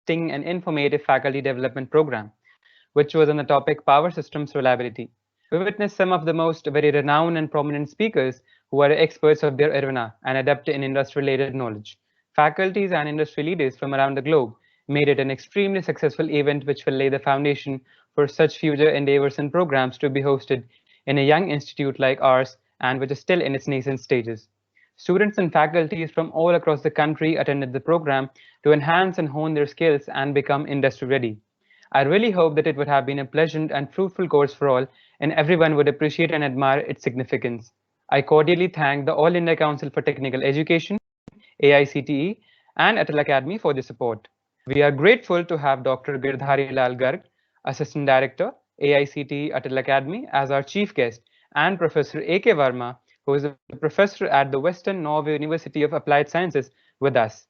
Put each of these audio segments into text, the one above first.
interesting and informative faculty development program, which was on the topic Power Systems Reliability. We witnessed some of the most very renowned and prominent speakers who are experts of their arena and adept in industry-related knowledge. Faculties and industry leaders from around the globe made it an extremely successful event which will lay the foundation for such future endeavors and programs to be hosted in a young institute like ours and which is still in its nascent stages. Students and faculties from all across the country attended the program to enhance and hone their skills and become industry ready. I really hope that it would have been a pleasant and fruitful course for all, and everyone would appreciate and admire its significance. I cordially thank the All India Council for Technical Education, AICTE, and Atal Academy for the support. We are grateful to have Dr. Girdhari Lal Garg, Assistant Director, AICTE Atal Academy, as our chief guest, and Professor A.K. Verma, who is a professor at the Western Norway University of Applied Sciences, with us.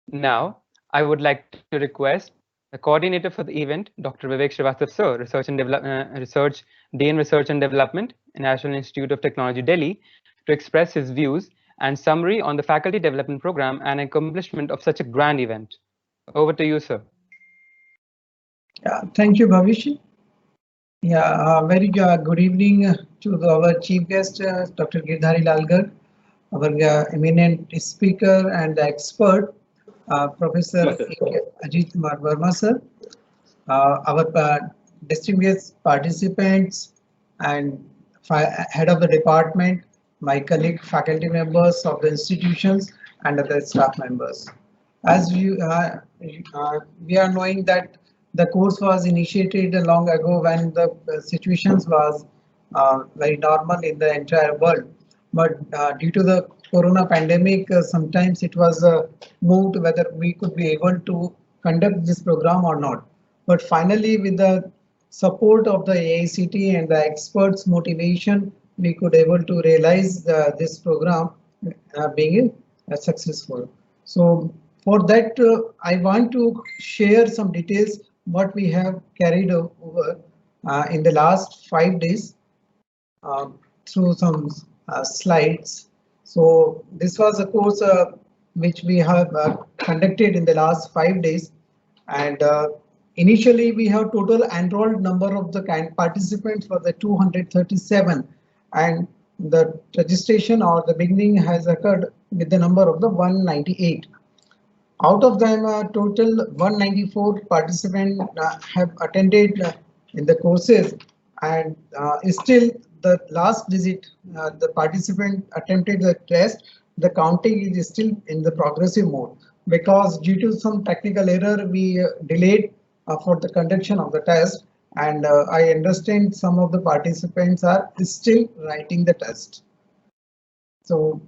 Now, I would like to request the coordinator for the event, Dr. Vivek Srivastav Sir, Dean Research and Development, National Institute of Technology, Delhi, to express his views and summary on the faculty development program and accomplishment of such a grand event. Over to you, sir. Thank you, Bhavish. Very good evening to our chief guest, Dr. Girdhari Lal Garg, our eminent speaker and expert, Professor Ajit Kumar Verma sir, our distinguished participants and head of the department, my colleague faculty members of the institutions and other staff members. As we are knowing that the course was initiated long ago when the situations was very normal in the entire world, but due to the corona pandemic, sometimes it was moved whether we could be able to conduct this program or not. But finally, with the support of the AICTE and the experts' motivation, we could able to realize this program being successful. So for that, I want to share some details what we have carried over in the last 5 days through some slides. So this was a course which we have conducted in the last 5 days, and initially we have total enrolled number of the participants for the 237, and the registration or the beginning has occurred with the number of the 198. Out of them, total 194 participants have attended in the courses, and still the last visit, the participant attempted the test. The counting is still in the progressive mode because due to some technical error, we delayed for the conduction of the test, and I understand some of the participants are still writing the test. So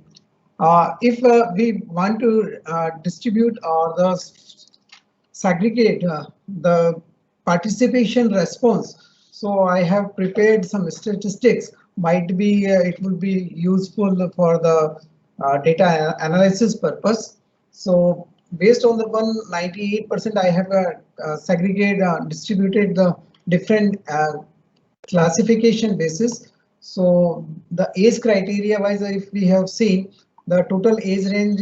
if we want to distribute or segregate the participation response, so I have prepared some statistics. Might be it would be useful for the data analysis purpose. So based on the 198%, I have distributed the different classification basis. So the age criteria wise, if we have seen the total age range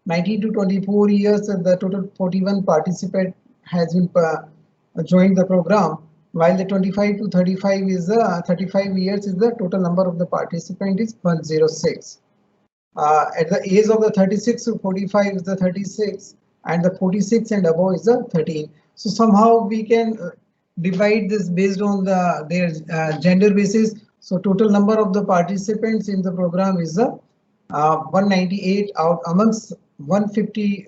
19 to 24 years, the total 41 participant has been joined the program, while the 25 to 35 is 35 years is the total number of the participant is 106. At the age of the 36 to 45 is the 36, and the 46 and above is the 13. So somehow we can divide this based on their gender basis. So total number of the participants in the program is 198 out amongst 150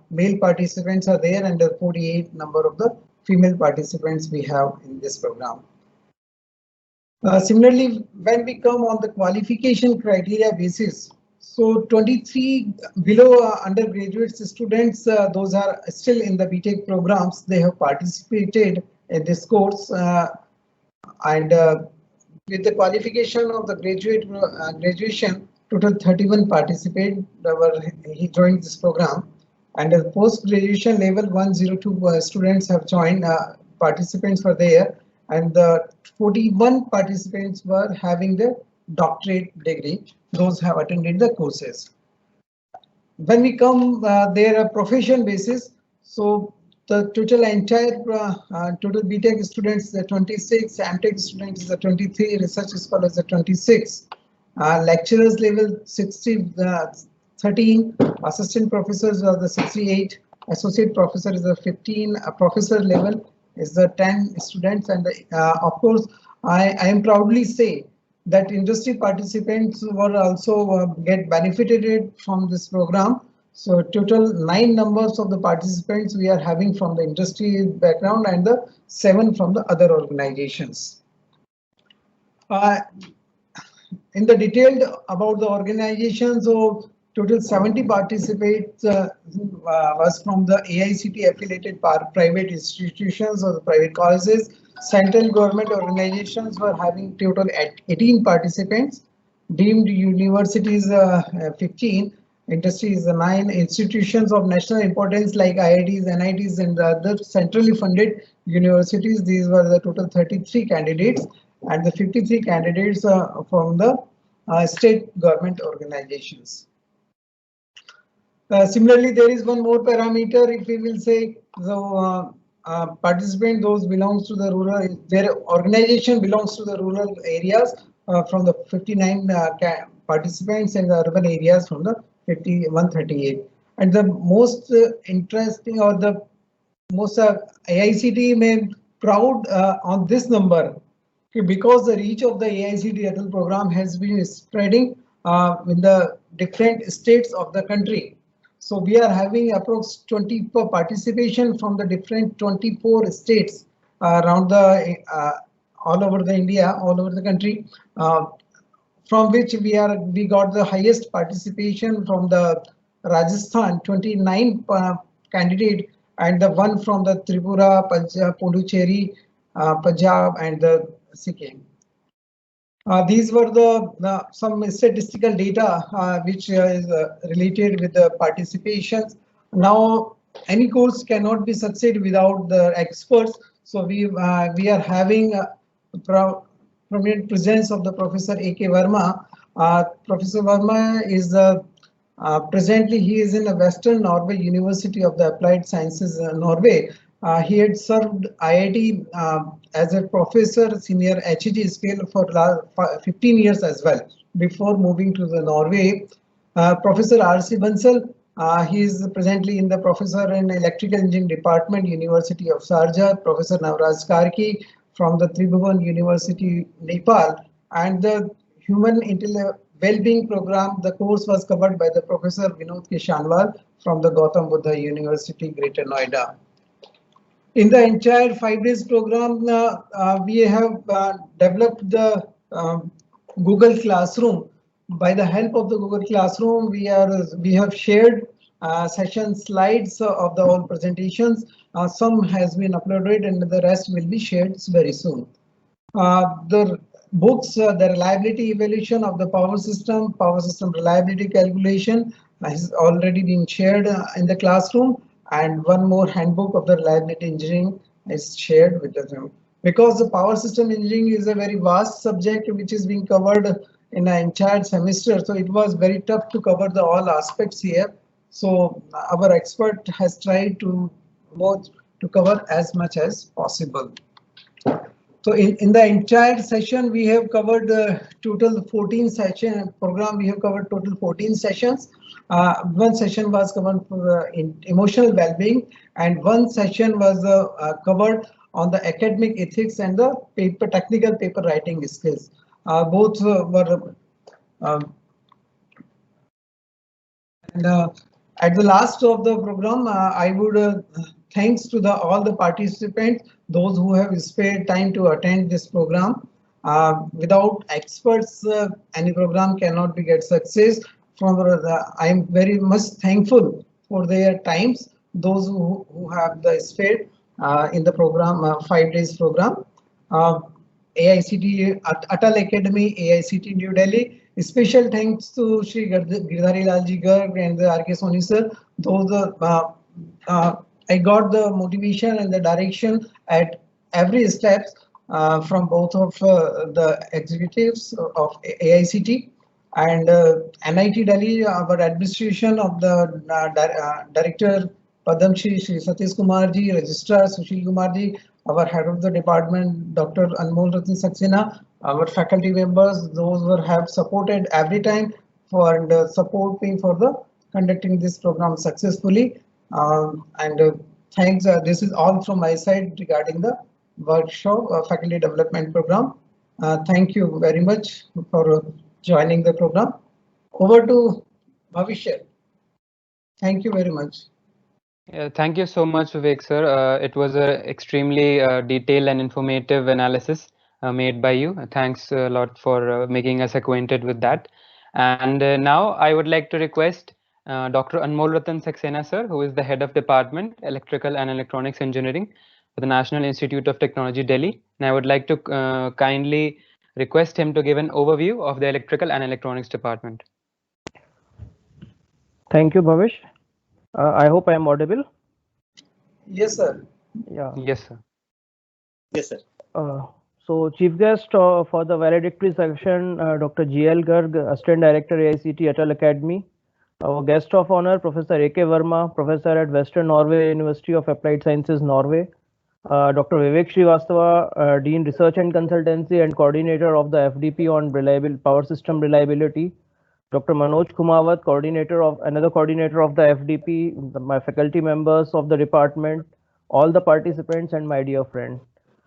male participants are there, and the 48 number of the female participants we have in this program. Similarly, when we come on the qualification criteria basis, so 23 below undergraduate students, those are still in the BTech programs, they have participated in this course, and with the qualification of the graduation, total 31 participants he joined this program, and the post-graduation level 102 students have joined, participants were there, and the 41 participants were having the doctorate degree. Those have attended the courses. When we come their profession basis, so the total entire total BTech students is 26, MTech students is 23, research scholars is 26, lecturers level 13, assistant professors are the 68, associate professor is the 15, professor level is the 10 students, and of course I am proudly say that industry participants were also get benefited from this program. So total 9 numbers of the participants we are having from the industry background and the 7 from the other organizations. In the detailed about the organization, so total 70 participants was from the AICT affiliated private institutions or the private colleges. Central government organizations were having total 18 participants. Deemed universities 15. Industry is 9. Institutions of national importance like IITs, NITs, and other centrally funded universities. These were the total 33 candidates, and the 53 candidates from the state government organizations. Similarly, there is one more parameter. If we will say the participant, those belongs to the rural, their organization belongs to the rural areas from the 59 participants, and the urban areas from the 138. And the most interesting or the most AICT may proud on this number, because the reach of the AICT Atal program has been spreading in the different states of the country. So we are having approx 20 participation from the different 24 states around the all over the India, all over the country, from which we got the highest participation from the Rajasthan, 29 candidate, and the one from the Tripura, Punjab, Puducherry, Punjab, and the Sikkim. These were the some statistical data which is related with the participations. Now, any course cannot be succeed without the experts. So we are having prominent presence of the Professor A.K. Verma. Professor Verma is presently he is in the Western Norway University of the Applied Sciences, Norway. He had served IIT as a professor, senior HEG scale for 15 years as well, before moving to the Norway. Professor R.C. Bansal, he is presently in the professor in electrical engineering department, University of Sharjah. Professor Navraj Karki from the Tribhuvan University, Nepal, and the human well-being program. The course was covered by the Professor Vinod Kishanwal from the Gautam Buddha University, Greater Noida. In the entire 5 days program, we have developed the Google Classroom. By the help of the Google Classroom, we have shared session slides of the all presentations. Some has been uploaded, and the rest will be shared very soon. The books, the reliability evaluation of the power system reliability calculation has already been shared in the classroom. And one more handbook of the reliability engineering is shared with them. Because the power system engineering is a very vast subject which is being covered in an entire semester, so it was very tough to cover the all aspects here. So our expert has tried to cover as much as possible. So in the entire session, we have covered total 14 session program. We have covered total 14 sessions. One session was covered for emotional well-being, and one session was covered on the academic ethics and the technical paper writing skills. Both were and at the last of the program, I would thanks to all the participants, those who have spared time to attend this program. Without experts, any program cannot be get success. I am very much thankful for their times, those who have the spared in the program, 5 days program. AICT Atal Academy, AICT New Delhi. Special thanks to Shri Girdhari Lalji Garg and the R.K. Soni sir. Those I got the motivation and the direction at every steps from both of the executives of AICT and NIT Delhi. Our administration of the director Padam Shri Satish Kumar ji, Registrar Sushil Kumar ji, our head of the department, Dr. Anmol Ratna Saxena, our faculty members, those who have supported every time for and support me for the conducting this program successfully. Thanks. This is all from my side regarding the workshop faculty development program. Thank you very much for joining the program. Over to Bhavishya. Thank you very much. Thank you so much, Vivek sir. It was an extremely detailed and informative analysis made by you. Thanks a lot for making us acquainted with that. And now I would like to request Dr. Anmol Ratan Saxena sir, who is the head of Department Electrical and Electronics Engineering for the National Institute of Technology, Delhi. And I would like to kindly request him to give an overview of the Electrical and Electronics Department. Thank you, Bhavish. I hope I am audible. Yes, sir. Yeah. Yes, sir. Yes, sir. So, chief guest for the valedictory section, Dr. G.L. Garg, Assistant Director, AICT Atal Academy. Our guest of honor, Professor A.K. Verma, Professor at Western Norway University of Applied Sciences, Norway. Dr. Vivek Srivastava, Dean Research and Consultancy and Coordinator of the FDP on Power System Reliability. Dr. Manoj Kumawat, another coordinator of the FDP, my faculty members of the department, all the participants, and my dear friend.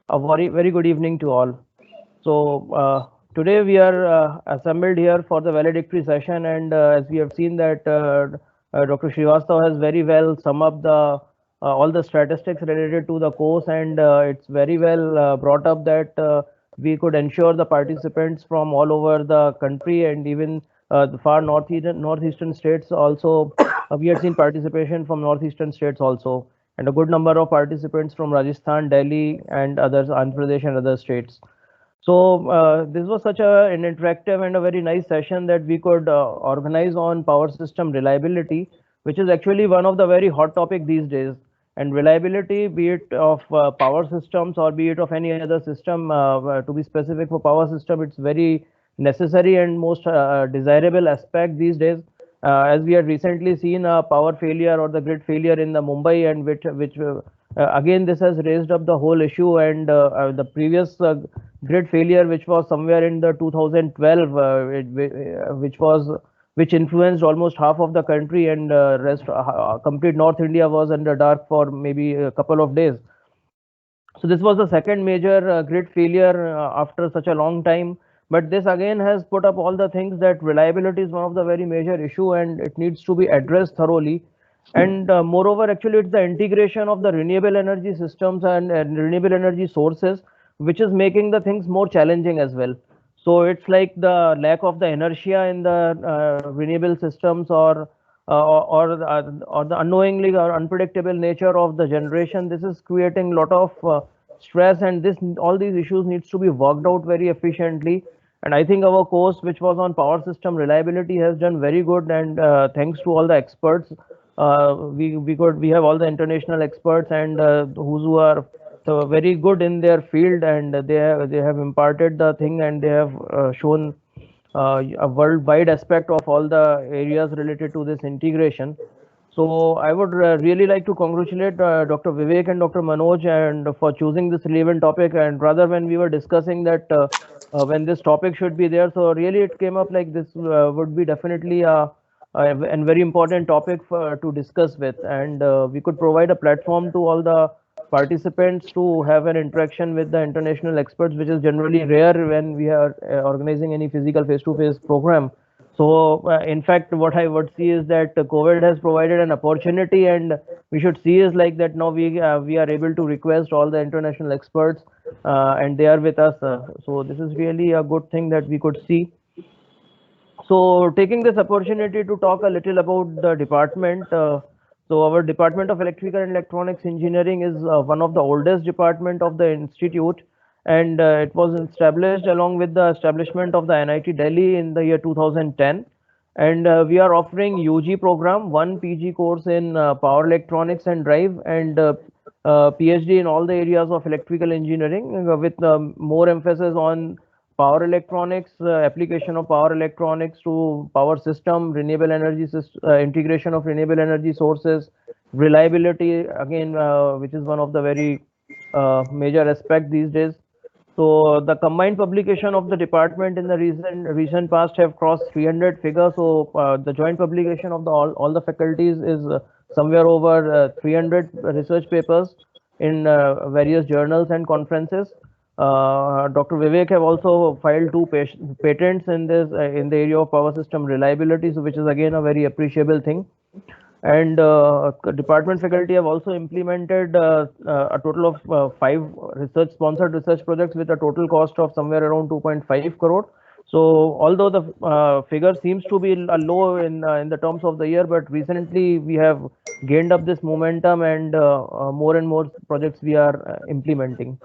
A very good evening to all. So today we are assembled here for the valedictory session, and as we have seen that Dr. Srivastava has very well summed up the all the statistics related to the course, and it's very well brought up that we could ensure the participants from all over the country and even the far northeastern states also. We had seen participation from northeastern states also, and a good number of participants from Rajasthan, Delhi, and others, Andhra Pradesh and other states. So this was such an interactive and a very nice session that we could organize on power system reliability, which is actually one of the very hot topic these days. And reliability, be it of power systems or be it of any other system, to be specific for power system, it's very necessary and most desirable aspect these days. As we had recently seen a power failure or the grid failure in the Mumbai, and which again this has raised up the whole issue, and the previous grid failure which was somewhere in the 2012, which influenced almost half of the country, and rest complete North India was under dark for maybe a couple of days. So this was the second major grid failure after such a long time. But this again has put up all the things that reliability is one of the very major issue, and it needs to be addressed thoroughly. And moreover, actually, it's the integration of the renewable energy systems and renewable energy sources, which is making the things more challenging as well. So it's like the lack of the inertia in the renewable systems, or the unknowingly or unpredictable nature of the generation. This is creating a lot of stress, and all these issues needs to be worked out very efficiently. And I think our course, which was on power system reliability, has done very good. And thanks to all the experts, we have all the international experts and who are very good in their field, and they have imparted the thing, and they have shown a worldwide aspect of all the areas related to this integration. So I would really like to congratulate Dr. Vivek and Dr. Manoj and for choosing this relevant topic. And rather, when we were discussing that when this topic should be there, so really it came up like this would be definitely a very important topic to discuss with, and we could provide a platform to all the participants to have an interaction with the international experts, which is generally rare when we are organizing any physical face-to-face program. So in fact, what I would see is that COVID has provided an opportunity, and we should see is like that now we are able to request all the international experts and they are with us. So this is really a good thing that we could see. So taking this opportunity to talk a little about the department. So our Department of Electrical and Electronics Engineering is one of the oldest department of the institute, and it was established along with the establishment of the NIT Delhi in the year 2010. And we are offering UG program, one PG course in power electronics and drive, and PhD in all the areas of electrical engineering, with more emphasis on power electronics, application of power electronics to power system, renewable energy integration of renewable energy sources, reliability again, which is one of the very major aspect these days. So the combined publication of the department in the recent past have crossed 300 figures. So the joint publication of the all the faculties is somewhere over 300 research papers in various journals and conferences. Dr. Vivek have also filed two patents in this in the area of power system reliability, so which is again a very appreciable thing. And department faculty have also implemented a total of 5 research sponsored research projects with a total cost of somewhere around 2.5 crore. So although the figure seems to be low in the terms of the year, but recently we have gained up this momentum, and more and more projects we are implementing.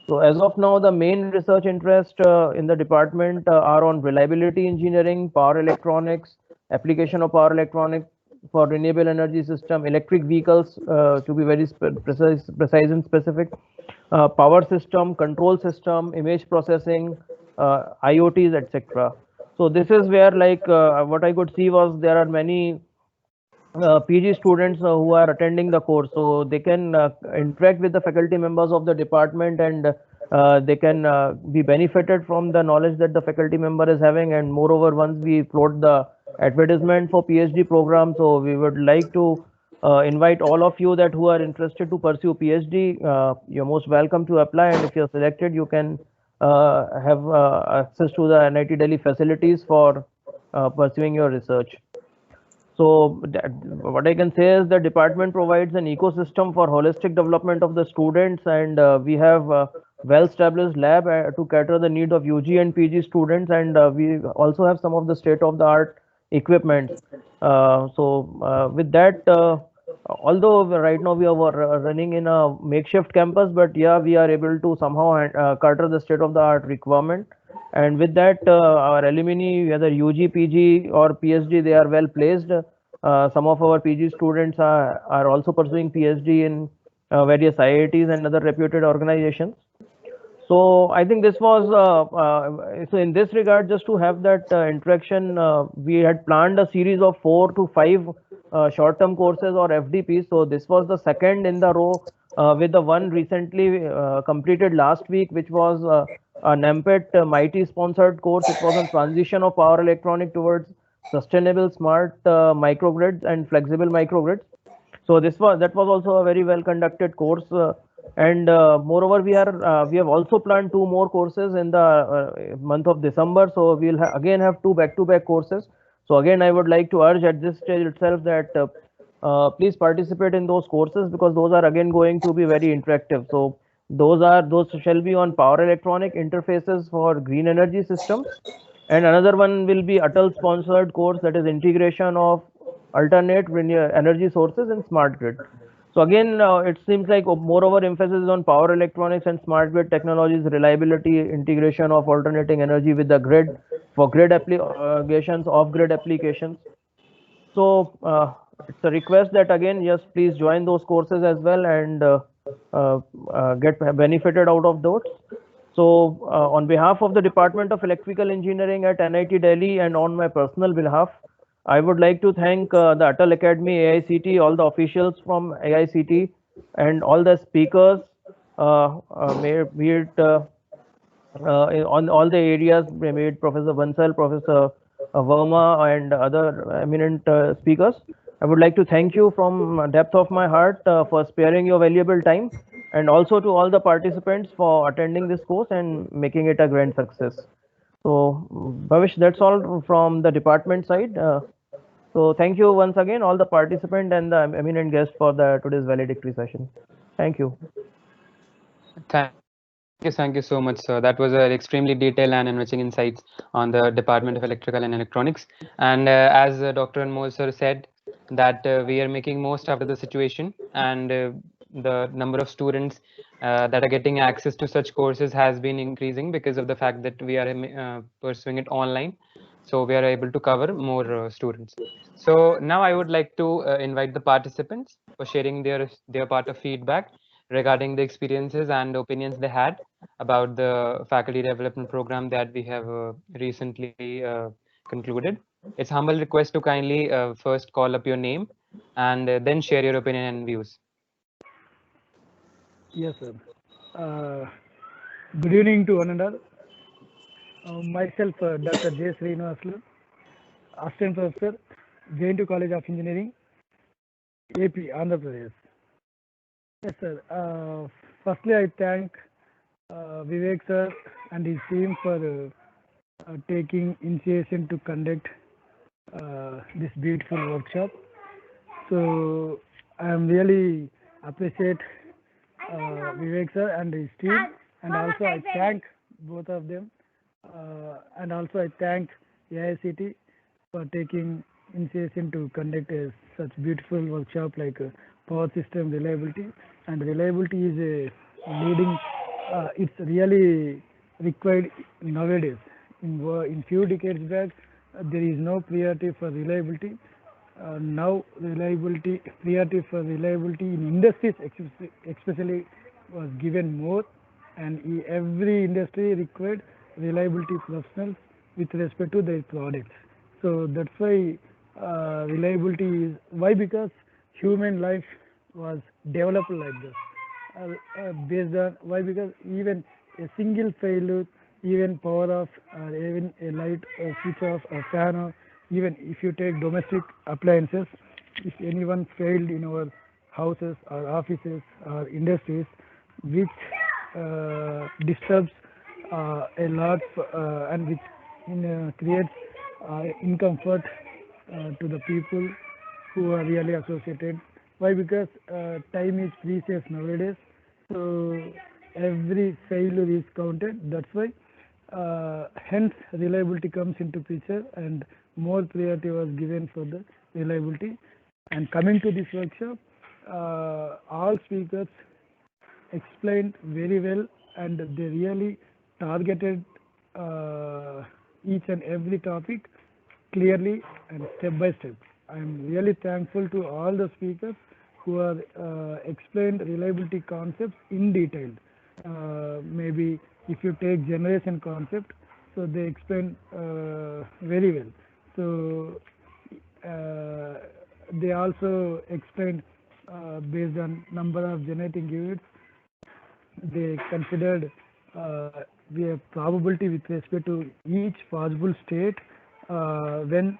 So as of now, the main research interest in the department are on reliability engineering, power electronics, application of power electronics for renewable energy system, electric vehicles, to be very precise and specific, power system, control system, image processing, IoTs, etc. So this is where, like, what I could see was there are many PG students who are attending the course, so they can interact with the faculty members of the department, and they can be benefited from the knowledge that the faculty member is having. And moreover, once we float the advertisement for PhD program, so we would like to invite all of you that who are interested to pursue PhD. You're most welcome to apply, and if you're selected, you can have access to the NIT Delhi facilities for pursuing your research. So what I can say is the department provides an ecosystem for holistic development of the students, and we have a well-established lab to cater the need of UG and PG students, and we also have some of the state-of-the-art equipment. With that, although right now we are running in a makeshift campus, but yeah, we are able to somehow cater the state-of-the-art requirement. And with that, our alumni, whether UG, PG or PhD, they are well placed. Some of our PG students are also pursuing PhD in various IITs and other reputed organizations. So I think this was, so in this regard, just to have that interaction, we had planned a series of 4 to 5 short-term courses or FDPs. So this was the second in the row, with the one recently completed last week, which was a NAMPET MIghty sponsored course. It was on transition of power electronic towards sustainable smart microgrids and flexible microgrids. So that was also a very well conducted course, and moreover we have also planned 2 more courses in the month of December. So we'll again have 2 back-to-back courses. So again, I would like to urge at this stage itself that please participate in those courses, because those are again going to be very interactive. So those shall be on power electronic interfaces for green energy systems, and another one will be Atal sponsored course, that is integration of alternate energy sources in smart grid. So again, it seems like moreover emphasis is on power electronics and smart grid technologies, reliability, integration of alternating energy with the grid for grid applications, off-grid applications. So it's a request that again, yes, please join those courses as well, and get benefited out of those. So on behalf of the Department of Electrical Engineering at NIT Delhi, and on my personal behalf, I would like to thank the Atal Academy, AICT, all the officials from AICT, and all the speakers, be it on all the areas, be it Professor Bansal, Professor Verma, and other eminent speakers. I would like to thank you from depth of my heart for sparing your valuable time, and also to all the participants for attending this course and making it a grand success. So Bhavish, that's all from the department side. So thank you once again, all the participants and the eminent guests for today's valedictory session. Thank you. Thank you so much, sir. That was extremely detailed and enriching insights on the Department of Electrical and Electronics. And as Dr. Anmol sir said, that we are making most out of the situation, and the number of students that are getting access to such courses has been increasing because of the fact that we are pursuing it online. So we are able to cover more students. So now I would like to invite the participants for sharing their part of feedback regarding the experiences and opinions they had about the faculty development program that we have recently concluded. It's humble request to kindly first call up your name and then share your opinion and views. Yes, sir. Good evening to one and all. Myself, Dr. J. Srinivaslu, Assistant Professor, JNTU College of Engineering, AP, Andhra Pradesh. Yes, sir. Firstly, I thank Vivek sir and his team for taking initiation to conduct this beautiful workshop. So I am really appreciate Vivek sir and his team, and also I thank both of them, and also I thank AICT for taking initiation to conduct such beautiful workshop like power system reliability. And reliability is a leading, it's really required nowadays. In few decades back, there is no priority for reliability. Now priority for reliability in industries especially was given more, and every industry required reliability professionals with respect to their products. So that's why reliability is why, because human life was developed like this, based on why, because even a single failure, even power off, or even a light or switch off or fan off, even if you take domestic appliances, if anyone failed in our houses or offices or industries, which disturbs a lot and which creates discomfort to the people who are really associated. Why? Because time is precious nowadays, so every failure is counted. That's why hence reliability comes into picture, and more priority was given for the reliability. And coming to this workshop, all speakers explained very well, and they really targeted each and every topic clearly and step by step. I am really thankful to all the speakers who are explained reliability concepts in detail. Maybe if you take generation concept, so they explain very well. So they also explained based on number of generating units. They considered the probability with respect to each possible state when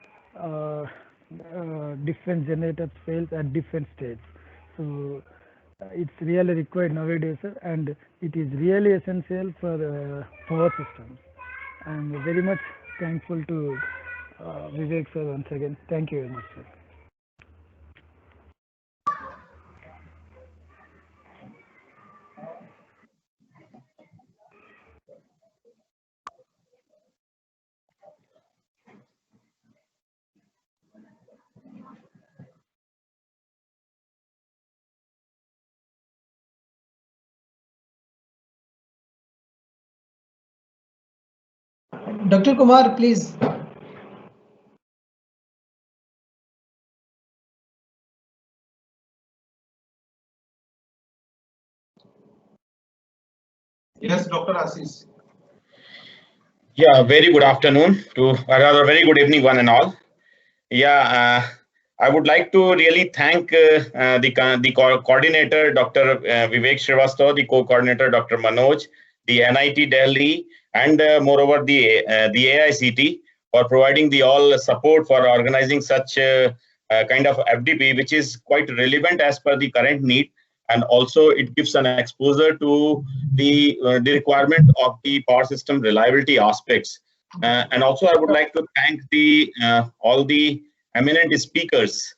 different generators fails at different states. So it's really required nowadays, sir, and it is really essential for power systems. I'm very much thankful to Vivek sir once again. Thank you very much, sir. Dr. Kumar, please. Yes, Dr. Assis. Yeah, very good afternoon to, or rather, very good evening, one and all. Yeah, I would like to really thank the coordinator, Dr. Vivek Srivastava, the co-coordinator, Dr. Manoj, the NIT Delhi, and moreover the AICT for providing the all support for organizing such kind of FDP, which is quite relevant as per the current need, and also it gives an exposure to the requirement of the power system reliability aspects. And also, I would like to thank the all the eminent speakers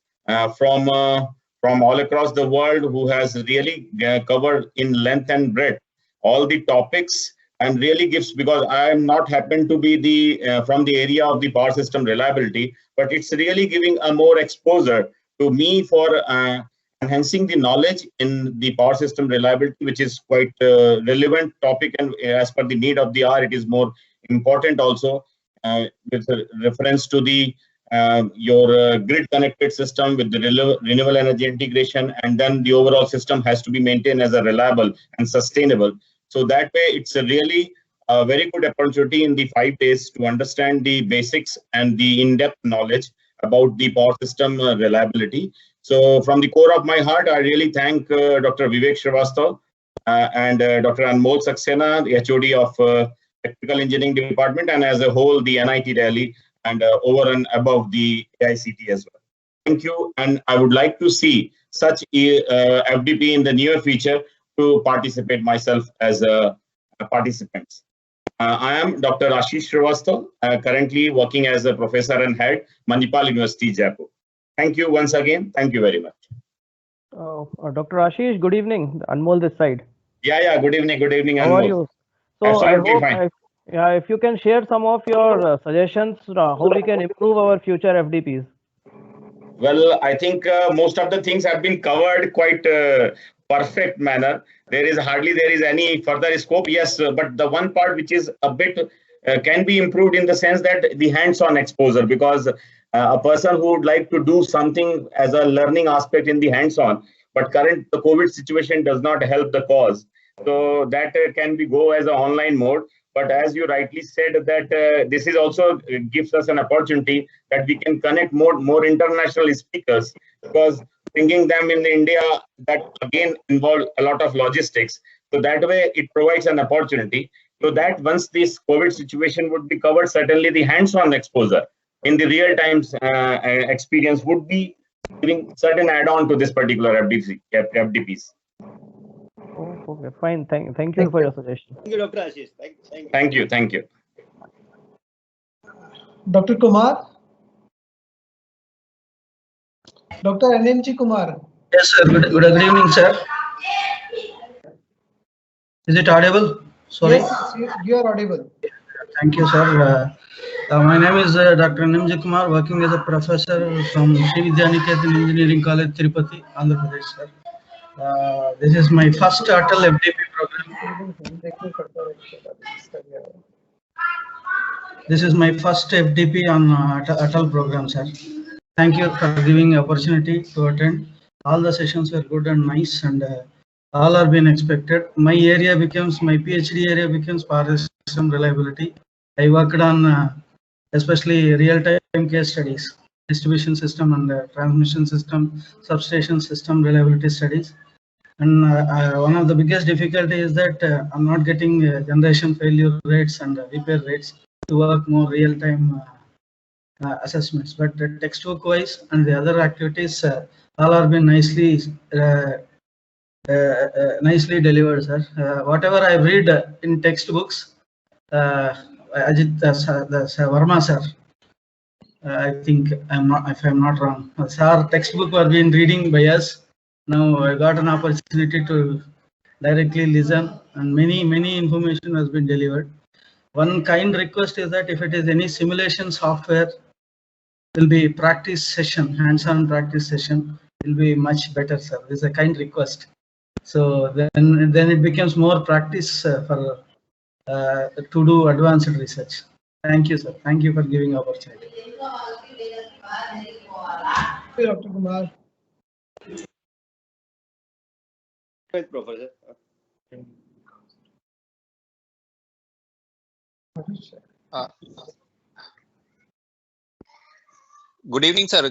from all across the world who has really covered in length and breadth all the topics, and really gives, because I am not happen to be the from the area of the power system reliability, but it's really giving a more exposure to me for enhancing the knowledge in the power system reliability, which is quite relevant topic, and as per the need of the hour, it is more important also with reference to the your grid connected system with the renewable energy integration, and then the overall system has to be maintained as a reliable and sustainable. So that way, it's a really very good opportunity in the 5 days to understand the basics and the in-depth knowledge about the power system reliability. So from the core of my heart, I really thank Dr. Vivek Srivastava and Dr. Anmol Saxena, the HOD of Electrical Engineering Department, and as a whole, the NIT Delhi, and over and above the AICT as well. Thank you, and I would like to see such FDP in the near future to participate myself as a participant. I am Dr. Ashish Srivastava, currently working as a professor and head, Manipal University, Jaipur. Thank you once again. Thank you very much. Dr. Ashish, good evening. Anmol this side. Yeah. Good evening. Good evening. How Anmol. are you? So Absolutely I hope fine. if you can share some of your suggestions how we can improve our future FDPs. Well, I think most of the things have been covered quite perfect manner. There is any further scope. Yes, but the one part which is a bit can be improved in the sense that the hands-on exposure, because a person who would like to do something as a learning aspect in the hands-on, but the COVID situation does not help the cause. So that can go as an online mode. But as you rightly said, that this is also gives us an opportunity that we can connect more international speakers, because bringing them in India, that again involve a lot of logistics. So that way it provides an opportunity. So that once this COVID situation would be covered, certainly the hands-on exposure in the real times experience would be giving certain add-on to this particular FDPs. Okay, fine. Thank you for your suggestion. Thank you, Dr. Ashish. Thank you. Dr. Kumar? Dr. NMG Kumar? Yes, sir. Good evening, sir. Is it audible? Sorry. Yes, you are audible. Thank you, sir. My name is Dr. NMG Kumar, working as a professor from Sri Vidyaniketan Engineering College, Tirupati, Andhra Pradesh, sir. This is my first Atal FDP program. This is my first FDP on Atal program, sir. Thank you for giving opportunity to attend. All the sessions were good and nice, and all are being expected. My PhD area becomes power system reliability. I worked on especially real-time case studies, distribution system and transmission system, substation system reliability studies. And one of the biggest difficulty is that I'm not getting generation failure rates and repair rates to work more real-time assessments. But textbook wise and the other activities all are been nicely delivered, sir. Whatever I read in textbooks, Ajit Verma, sir, I think if I'm not wrong, our textbook were being reading by us. Now I got an opportunity to directly listen, and many information has been delivered. One kind request is that if it is any simulation software, will be practice session, hands-on practice session will be much better, sir. This is a kind request. So then it becomes more practice for to do advanced research. Thank you, sir. Thank you for giving opportunity. Dr. Kumar. Professor. Good evening, sir.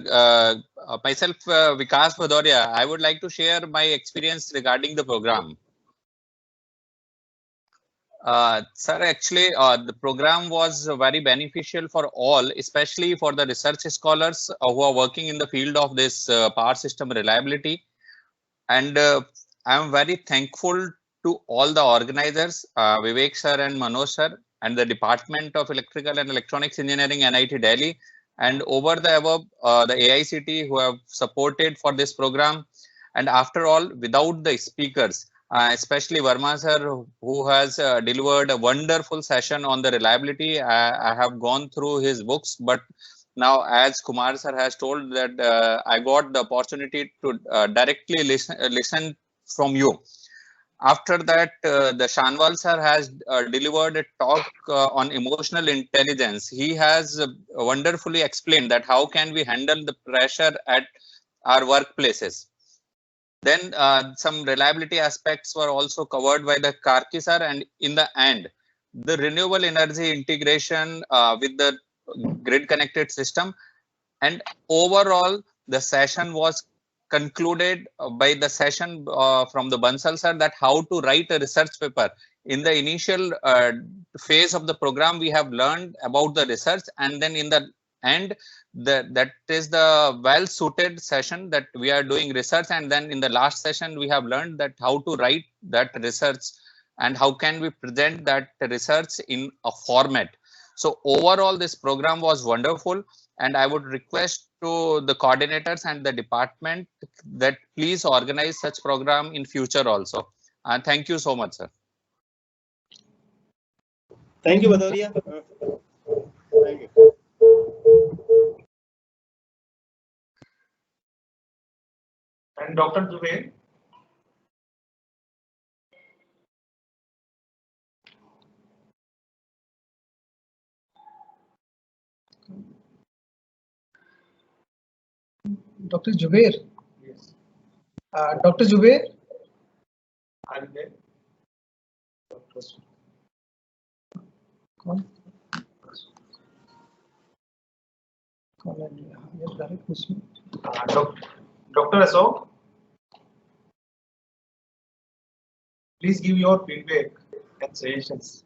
Myself, Vikas Bhadoria. I would like to share my experience regarding the program. Sir, actually, the program was very beneficial for all, especially for the research scholars who are working in the field of this power system reliability. And I am very thankful to all the organizers, Vivek sir and Manoj sir, and the Department of Electrical and Electronics Engineering, NIT Delhi, and over the above, the AICT who have supported for this program. And after all, without the speakers, especially Verma sir, who has delivered a wonderful session on the reliability. I have gone through his books, but now as Kumar sir has told that I got the opportunity to directly listen from you. After that, the Shanwal sir has delivered a talk on emotional intelligence. He has wonderfully explained that how can we handle the pressure at our workplaces. Then some reliability aspects were also covered by the Karki sir, and in the end, the renewable energy integration with the grid connected system. And overall, the session was concluded by the session from the Bansal sir, that how to write a research paper. In the initial phase of the program, we have learned about the research, and then in the end, that is the well suited session that we are doing research. And then in the last session, we have learned that how to write that research and how can we present that research in a format. So overall, this program was wonderful, and I would request to the coordinators and the department that please organize such program in future also. And thank you so much, sir. Thank you, Bhadauria. Thank you. And Dr. Zubair. Dr. Zubair. Yes. Dr. Zubair. I'm there. कौन Dr. Ashok, please give your feedback and suggestions.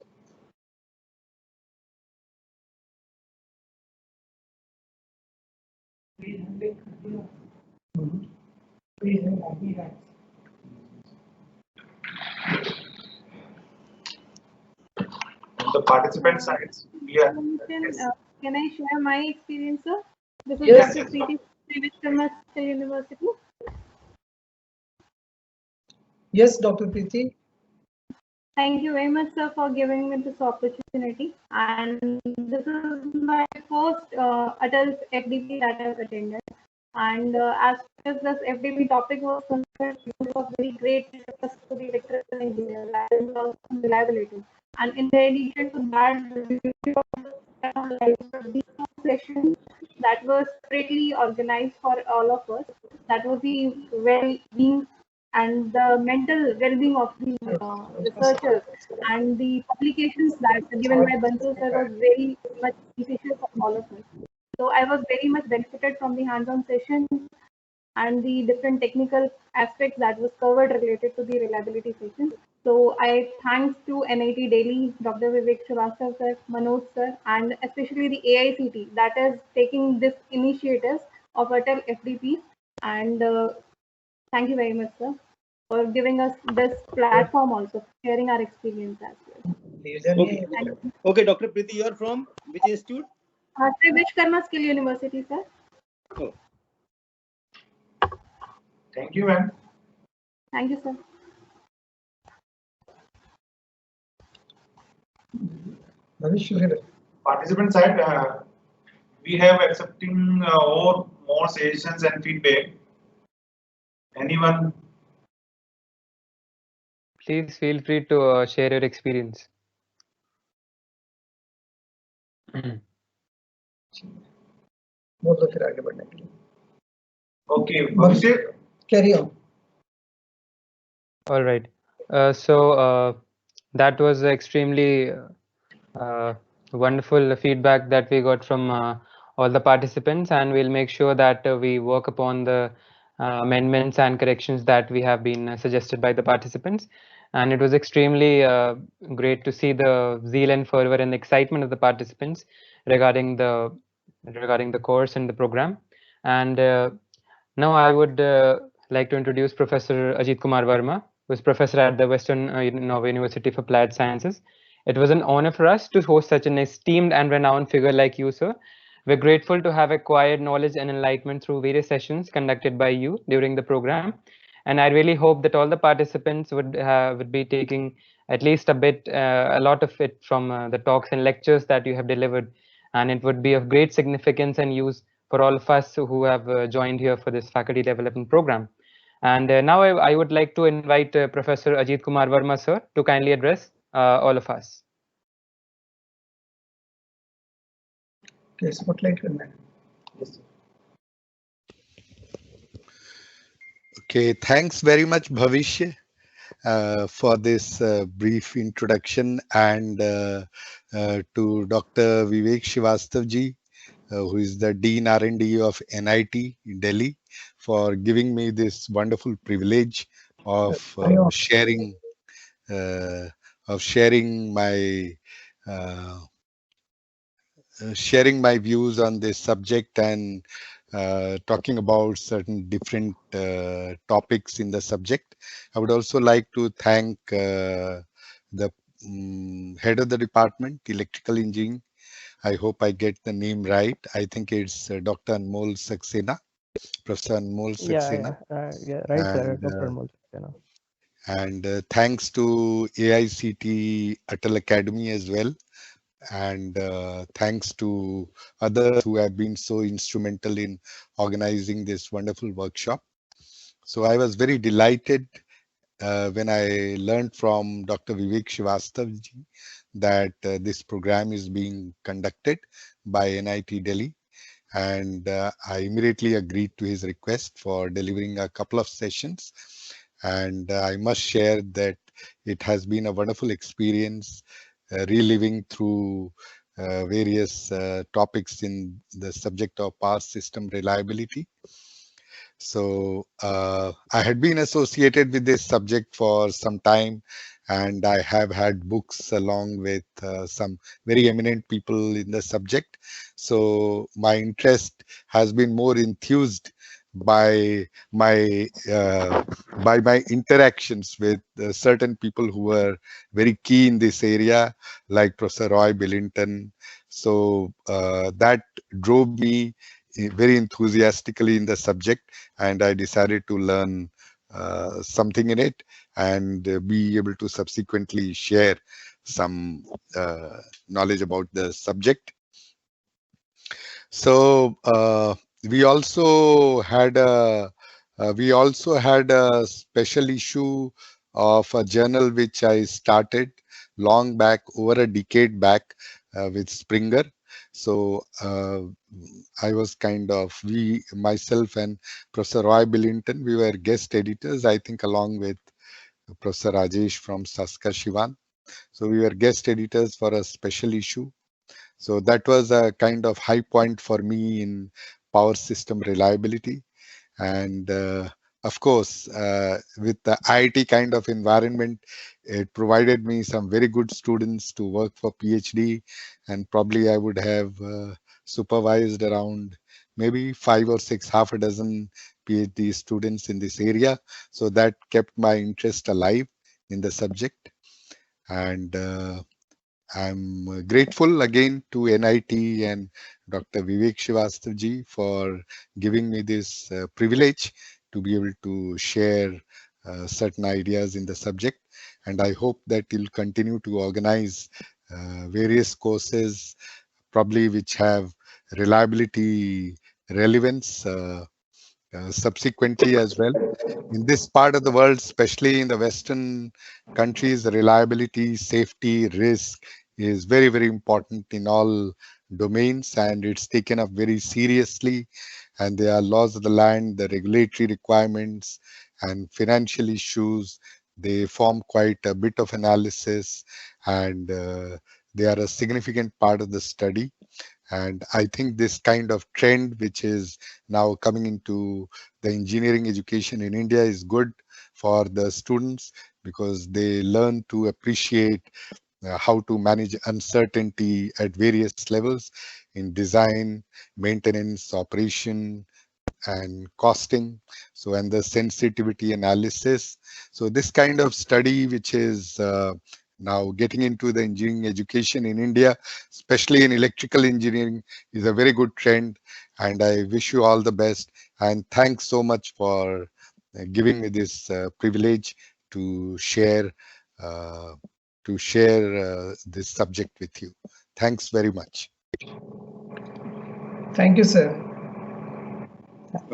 The participant sides. Yeah. Can I share my experience, sir? This is Yes. Dr. Preeti from Vishwakarma University. Yes, Dr. Preeti. Thank you very much, sir, for giving me this opportunity. And this is my first adult FDP that I've attended. And as far as this FDP topic was concerned, it was very great to discuss to the electrical engineer and reliability. And in addition to that, these two sessions that were separately organized for all of us, that was the well-being and the mental well-being of the researchers, and the publications that were given by Bansal sir was very much beneficial for all of us. So I was very much benefited from the hands-on session and the different technical aspects that was covered related to the reliability session. So I thanks to NIT Delhi, Dr. Vivek Srivastava sir, Manoj sir, and especially the AICT that is taking this initiative of Atal FDP. And thank you very much, sir, for giving us this platform also, sharing our experience as well. Okay. Okay, Dr. Preeti, you are from which institute? Sri Vishwakarma Skill University, sir. Oh. Thank you, ma'am. Thank you, sir. Participant side, we have accepting more suggestions and feedback. Anyone? Please feel free to share your experience. Okay, Bhavishek, carry on. All right. So that was extremely wonderful feedback that we got from all the participants, and we'll make sure that we work upon the amendments and corrections that we have been suggested by the participants. And it was extremely great to see the zeal and fervor and excitement of the participants regarding the course and the program. And now I would like to introduce Professor Ajit Kumar Verma, who is professor at the Western Nova University for Applied Sciences. It was an honor for us to host such an esteemed and renowned figure like you, sir. We're grateful to have acquired knowledge and enlightenment through various sessions conducted by you during the program. And I really hope that all the participants would be taking at least a lot of it from the talks and lectures that you have delivered. And it would be of great significance and use for all of us who have joined here for this faculty development program. And now I would like to invite Professor Ajit Kumar Verma, sir, to kindly address all of us. Okay, spotlight. Yes, sir. Okay, thanks very much, Bhavish, for this brief introduction, and to Dr. Vivek Srivastava ji who is the Dean R&D of NIT Delhi, for giving me this wonderful privilege of sharing my sharing my views on this subject and talking about certain different topics in the subject. I would also like to thank the head of the department, electrical engineering. I hope I get the name right. I think it's Dr. Anmol Saxena, Professor Anmol Saxena. Yeah, right, sir, Dr. Anmol Saxena. And thanks to AICTE Atal Academy as well. And thanks to others who have been so instrumental in organizing this wonderful workshop. So I was very delighted when I learned from Dr. Vivek Srivastavji that this program is being conducted by NIT Delhi. And I immediately agreed to his request for delivering a couple of sessions. And I must share that it has been a wonderful experience reliving through various topics in the subject of power system reliability. So I had been associated with this subject for some time, and I have had books along with some very eminent people in the subject. So my interest has been more enthused by my interactions with certain people who were very key in this area, like Professor Roy Billington. So that drove me very enthusiastically in the subject, and I decided to learn something in it and be able to subsequently share some knowledge about the subject. So we also had a special issue of a journal which I started long back, over a decade back, with Springer. So I was myself and Professor Roy Billington, we were guest editors, I think, along with Professor Rajesh from Saskatchewan. So we were guest editors for a special issue. So that was a kind of high point for me in power system reliability. And of course, with the IIT kind of environment, it provided me some very good students to work for PhD, and probably I would have supervised around maybe 5 or 6, half a dozen PhD students in this area. So that kept my interest alive in the subject. And I'm grateful again to NIT and Dr. Vivek Srivastavji for giving me this privilege to be able to share certain ideas in the subject. And I hope that you'll continue to organize various courses, probably which have reliability relevance subsequently as well. In this part of the world, especially in the Western countries, reliability, safety, risk is very, very important in all domains, and it's taken up very seriously. And there are laws of the land, the regulatory requirements, and financial issues. They form quite a bit of analysis, and they are a significant part of the study. And I think this kind of trend, which is now coming into the engineering education in India, is good for the students because they learn to appreciate how to manage uncertainty at various levels in design, maintenance, operation, and costing. So, and the sensitivity analysis. So this kind of study, which is now getting into the engineering education in India, especially in electrical engineering, is a very good trend. And I wish you all the best. And thanks so much for giving me this privilege to share this subject with you. Thanks very much. Thank you, sir.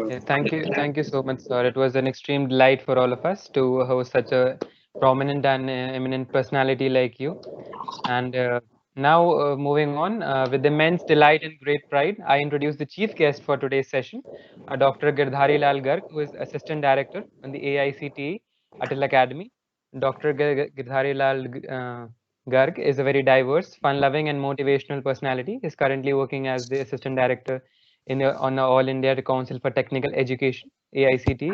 Yeah, thank you so much, sir. It was an extreme delight for all of us to host such a prominent and eminent personality like you. And now moving on, with immense delight and great pride, I introduce the chief guest for today's session, Dr. Girdhari Lal Garg, who is Assistant Director on the AICTE Atal Academy. Dr. Girdhari Lal Garg is a very diverse, fun-loving and motivational personality. He is currently working as the Assistant Director on the All India Council for Technical Education, AICT.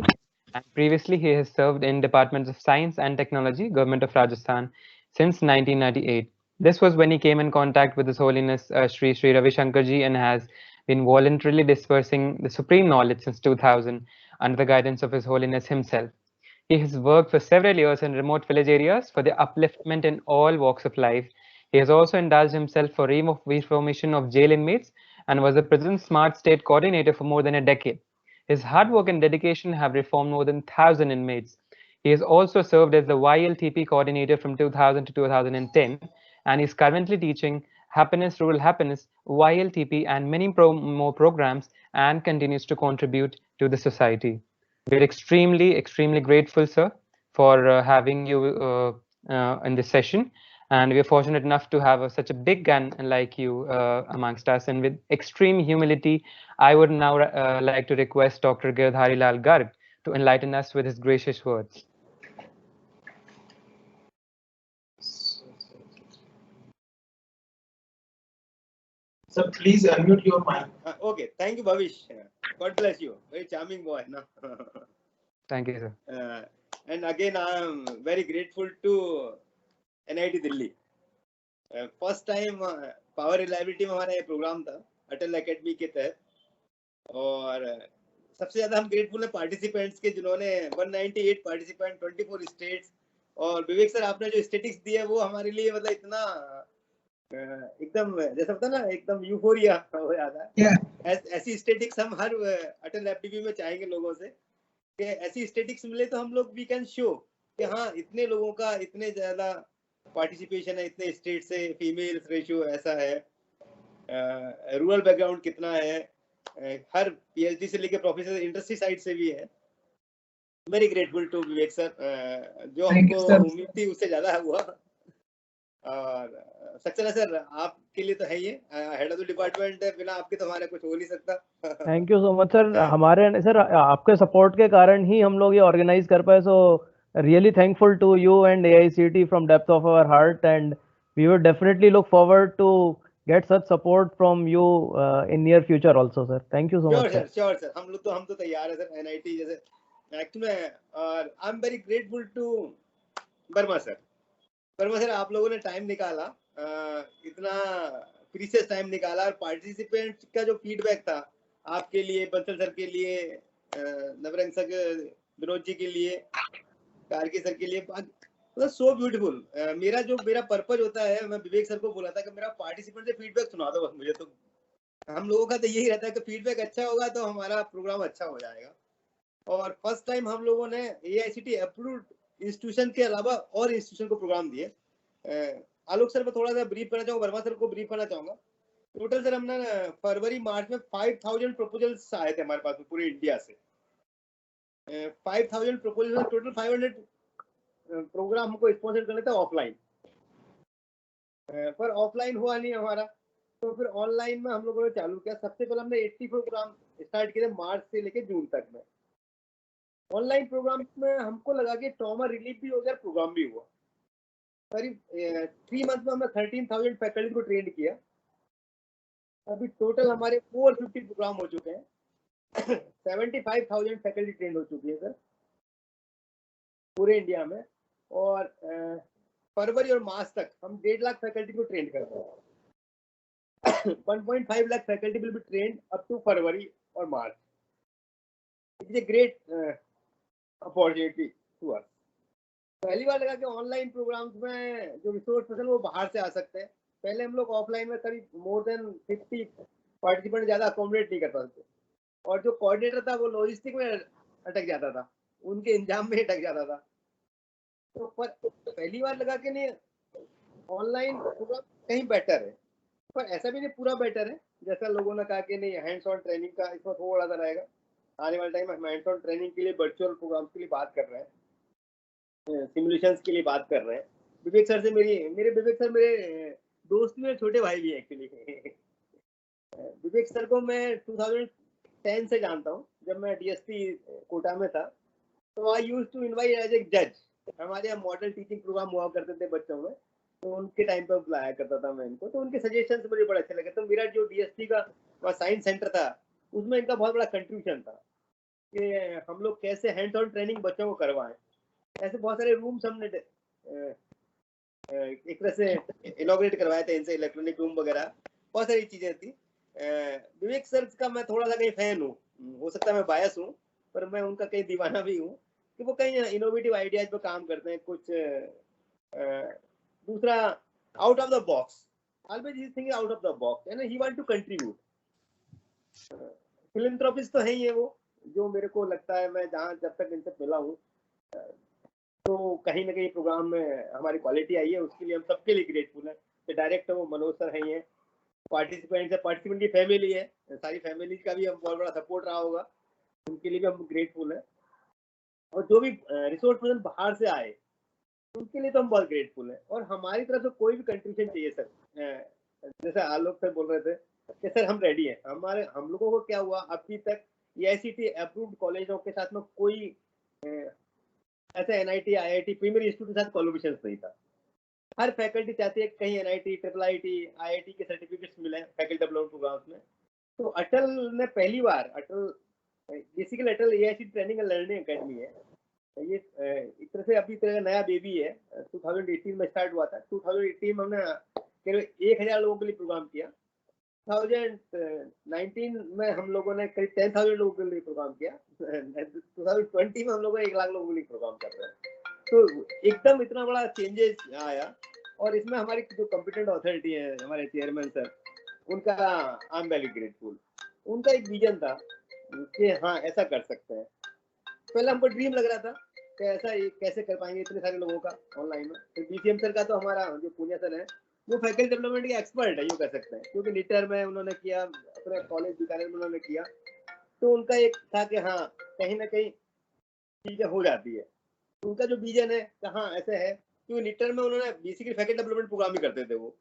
And previously, he has served in Departments of Science and Technology, Government of Rajasthan, since 1998. This was when he came in contact with His Holiness Sri Ravi Shankar Ji and has been voluntarily dispersing the supreme knowledge since 2000 under the guidance of His Holiness himself. He has worked for several years in remote village areas for the upliftment in all walks of life. He has also indulged himself for reformation of jail inmates and was the prison's smart state coordinator for more than a decade. His hard work and dedication have reformed more than 1,000 inmates. He has also served as the YLTP coordinator from 2000 to 2010 and is currently teaching Happiness, Rural Happiness, YLTP and many more programs and continues to contribute to the society. We're extremely grateful, sir, for having you in this session. And we're fortunate enough to have such a big gun like you amongst us. And with extreme humility, I would now like to request Dr. Girdhari Lal Garg to enlighten us with his gracious words. Sir, please unmute your mic. Okay, thank you, Bhavish. God bless you. Very charming boy. No? Thank you, sir. And again, I am very grateful to NIT Delhi. First time power reliability में हमारा ये programme था अटल academy के तहत, और सबसे ज्यादा हम ग्रेटफुल है पार्टिसिपेंट्स के जिन्होंने 198 पार्टिसिपेंट 24 स्टेट्स, और विवेक सर आपने जो स्टेटिक्स दिया वो हमारे लिए मतलब इतना एकदम जैसा होता ना एकदम यूफोरिया हो जाता है। ऐसी स्टेटिक्स हम हर अटल एफडीबी में चाहेंगे लोगों से कि ऐसी स्टेटिक्स मिले तो हम लोग वी कैन शो कि हाँ इतने लोगों का इतने ज्यादा पार्टिसिपेशन है, इतने स्टेट से फीमेल्स रेशियो ऐसा है, रूरल बैकग्राउंड कितना है, हर पीएचडी से लेके प्रोफेसर इंडस्ट्री साइड से भी है। Very grateful to Vivek sir, जो हमको उम्मीद थी उससे ज्यादा हुआ। और सक्सेना सर आपके लिए तो है ये हेड ऑफ द डिपार्टमेंट है, बिना आपके तो हमारा कुछ हो नहीं सकता। Thank you so much sir, हमारे सर आपके सपोर्ट के कारण ही हम लोग ये ऑर्गेनाइज कर पाए, सो really thankful to you and AICT from depth of our heart, and we would definitely look forward to get such support from you in near future also sir. Thank you so much sir. Sure sir, हम तो तैयार है sir NIT जैसे actually में। और I am very grateful to Verma sir आप लोगों ने टाइम निकाला, इतना प्रीशियस टाइम निकाला, और पार्टिसिपेंट का जो फीडबैक था आपके लिए, बंसल सर के लिए, नवरंग सर, विनोद जी के लिए, कारकी सर के लिए, मतलब सो ब्यूटीफुल। मेरा पर्पज होता है, मैं विवेक सर को बोला था कि मेरा पार्टिसिपेंट से फीडबैक सुना दो बस मुझे, तो हम लोगों का तो यही रहता है कि फीडबैक अच्छा होगा तो हमारा प्रोग्राम अच्छा हो जाएगा। और फर्स्ट टाइम हम लोगों ने AICT अप्रूव्ड इंस्टीट्यूशन के अलावा और इंस्टीट्यूशन को प्रोग्राम दिए। आलोक सर मैं थोड़ा सा ब्रीफ करना चाहूँगा, वर्मा सर को ब्रीफ करना चाहूंगा। टोटल सर हमने फरवरी मार्च में 5000 प्रपोजल्स आए थे हमारे पास में पूरे इंडिया से, 5000 प्रपोजल, टोटल 500 प्रोग्राम हमको स्पॉन्सर करने थे ऑफलाइन, पर ऑफलाइन हुआ नहीं हमारा, तो फिर ऑनलाइन में हम लोगों ने चालू किया। सबसे पहले हमने 80 प्रोग्राम स्टार्ट किए थे मार्च से लेके जून तक में। ऑनलाइन प्रोग्राम में हमको लगा कि ट्रॉमा रिलीफ भी हो गया, प्रोग्राम भी हुआ। करीब 3 मंथ में हमने 13,000 फैकल्टी को ट्रेन किया। अभी टोटल हमारे 450 प्रोग्राम हो चुके हैं, 75,000 फैकल्टी ट्रेन हो चुकी है सर पूरे इंडिया में। और फरवरी और मार्च तक हम 1.5 लाख फैकल्टी को ट्रेन करते हैं। 1.5 lakh faculty will be trained up to February और March. It is a great opportunity to us. पहली बार लगा कि ऑनलाइन प्रोग्राम्स में जो रिसोर्स पर्सन वो बाहर से आ सकते हैं। पहले हम लोग ऑफलाइन में करीब मोर देन 50 पार्टिसिपेंट ज्यादा अकोमोडेट नहीं कर पाते, और जो कोऑर्डिनेटर था वो लॉजिस्टिक में अटक जाता था, उनके इंजाम में अटक जाता था। तो पर पहली बार लगा कि नहीं ऑनलाइन प्रोग्राम कहीं बेटर है, पर ऐसा भी नहीं पूरा बेटर है। जैसा लोगों ने कहा कि नहीं हैंड्स ऑन ट्रेनिंग का इसमें थोड़ा सा रहेगा। आने वाले टाइम में हैंड्स ऑन ट्रेनिंग के लिए वर्चुअल प्रोग्राम्स के लिए बात कर रहे हैं, सिमुलेशंस के लिए बात कर रहे हैं। विवेक सर से विवेक सर मेरे दोस्त में छोटे भाई भी हैं एक्चुअली। विवेक सर को मैं 2010 से जानता हूँ, जब मैं DST कोटा में था। तो I used to invite as a जज। हमारे यहाँ मॉडल टीचिंग प्रोग्राम हुआ करते थे बच्चों में, तो उनके टाइम पर बुलाया करता था मैं इनको, तो उनके सजेशंस मुझे बड़े अच्छे लगे। तो मेरा जो डीएसपी का साइंस सेंटर था उसमें इनका बहुत बड़ा कंट्रीब्यूशन था कि हम लोग कैसे हैंड्स ऑन ट्रेनिंग बच्चों को करवाएं। ऐसे बहुत सारे रूम्स हमने एक तरह से इनॉग्रेट करवाए थे इनसे, इलेक्ट्रॉनिक रूम वगैरह, बहुत सारी चीजें थी। विवेक सर का मैं थोड़ा सा कहीं फैन हूँ, हो सकता है मैं बायस हूँ, पर मैं उनका कहीं दीवाना भी हूँ कि वो कहीं इनोवेटिव आइडियाज पर काम करते हैं, कुछ दूसरा out of the box, always he thinking out of the box, and he want to contribute. Philanthropist तो है ही है वो, जो मेरे को लगता है मैं जहाँ जब तक इनसे मिला हूँ तो कहीं ना कहीं प्रोग्राम में हमारी क्वालिटी आई है, उसके लिए हम सबके लिए ग्रेटफुल है। तो डायरेक्टर वो मनोज सर है, पार्टिसिपेंट की फैमिली है, सारी फैमिली का भी हम बहुत बड़ा सपोर्ट रहा होगा, उनके लिए भी हम ग्रेटफुल है। और जो भी रिसोर्स पर्सन बाहर से आए उनके लिए तो हम बहुत ग्रेटफुल है। और हमारी तरफ से कोई भी कंट्रीब्यूशन चाहिए सर, जैसे आलोक सर बोल रहे थे कि सर हम रेडी हैं, हम लोगों को क्या हुआ अभी तक AICTE अप्रूव्ड कॉलेजों के साथ में कोई ऐसा NIT IIT प्रीमियर इंस्टीट्यूट के साथ कोलैबोरेशन नहीं था। हर फैकल्टी चाहती है कहीं NIT IIIT IIT के सर्टिफिकेट्स मिले फैकल्टी डेवलपमेंट प्रोग्राम्स में। तो अटल ने पहली बार, basically Atal AICTE training and learning academy है, ये एक तरह से अभी तरह का नया बेबी है, 2018 में स्टार्ट हुआ था। 2018 में हमने करीब 1000 लोगों के लिए प्रोग्राम किया। 2019 में हम लोगों ने करीब 10,000 लोगों के लिए प्रोग्राम किया। 2020 में हम लोग 1 लाख लोगों के लिए प्रोग्राम कर रहे हैं। तो एकदम इतना बड़ा चेंजेस आया। और इसमें हमारी जो कॉम्पिटेंट अथॉरिटी है, हमारे चेयरमैन सर, उनका आई एम वेरी ग्रेटफुल। उनका एक विजन था कि हाँ ऐसा कर सकते हैं। पहले हमको ड्रीम लग रहा था कि ऐसा कैसे कर पाएंगे इतने सारे लोगों का ऑनलाइन में। तो BCM सर का तो हमारा जो पुनिया सर है वो फैकल्टी डेवलपमेंट के एक्सपर्ट है, यूँ कह सकते हैं, क्योंकि निटर में उन्होंने किया, अपने कॉलेज बीकानेर में उन्होंने किया। तो उनका एक था कि हाँ कहीं ना कहीं चीजें हो जाती है। उनका जो विजन है कहाँ ऐसे है, क्योंकि निटर में उन्होंने बेसिकली फैकल्टी डेवलपमेंट प्रोग्राम ही करते थे वो।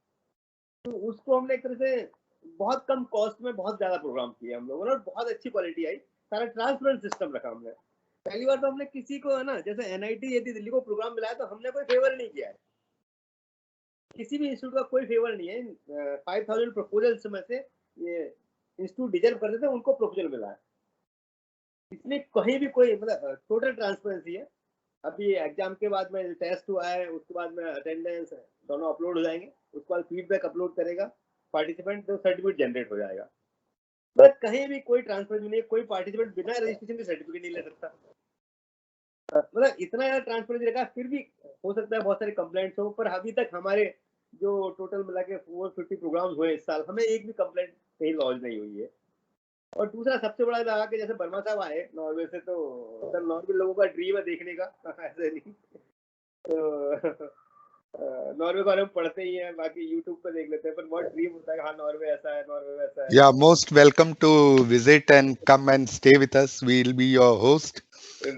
तो उसको हमने एक तरह से बहुत कम कॉस्ट में बहुत ज्यादा प्रोग्राम किया हम लोगों ने, और बहुत अच्छी क्वालिटी आई। सारा ट्रांसपेरेंट सिस्टम रखा हमने। पहली बार तो हमने किसी को है ना, जैसे NIT यदि दिल्ली को प्रोग्राम मिला है तो हमने कोई फेवर नहीं किया है, किसी भी इंस्टीट्यूट का कोई फेवर नहीं है। 5000 प्रपोजल्स में से ये इंस्टीट्यूट डिजर्व करते थे, उनको प्रपोजल मिला है। इसमें कहीं भी कोई मतलब टोटल ट्रांसपेरेंसी है। अभी एग्जाम के बाद में टेस्ट हुआ है, उसके बाद में अटेंडेंस दोनों अपलोड हो जाएंगे, उसके बाद फीडबैक अपलोड करेगा पार्टिसिपेंट, तो सर्टिफिकेट जनरेट हो जाएगा। बस कहीं भी कोई ट्रांसपेरेंसी नहीं है, कोई पार्टिसिपेंट बिना रजिस्ट्रेशन के सर्टिफिकेट नहीं ले सकता। मतलब इतना ज्यादा ट्रांसपेरेंसी रखा, फिर भी हो सकता है बहुत सारे कंप्लेंट्स हो, पर अभी तक हमारे जो टोटल मिला के 450 प्रोग्राम हुए इस साल, हमें एक भी कंप्लेंट कहीं लॉन्च नहीं हुई है। और दूसरा सबसे बड़ा लगा कि जैसे वर्मा साहब आए नॉर्वे से, तो सर नॉर्वे लोगों का ड्रीम है देखने का, ऐसे नहीं तो नॉर्वे को हम पढ़ते ही हैं, बाकी यूट्यूब पे देख लेते हैं, पर बहुत ड्रीम होता है हाँ नॉर्वे ऐसा है, नॉर्वे वैसा है। Yeah, most welcome to visit and come and stay with us. We'll be your host.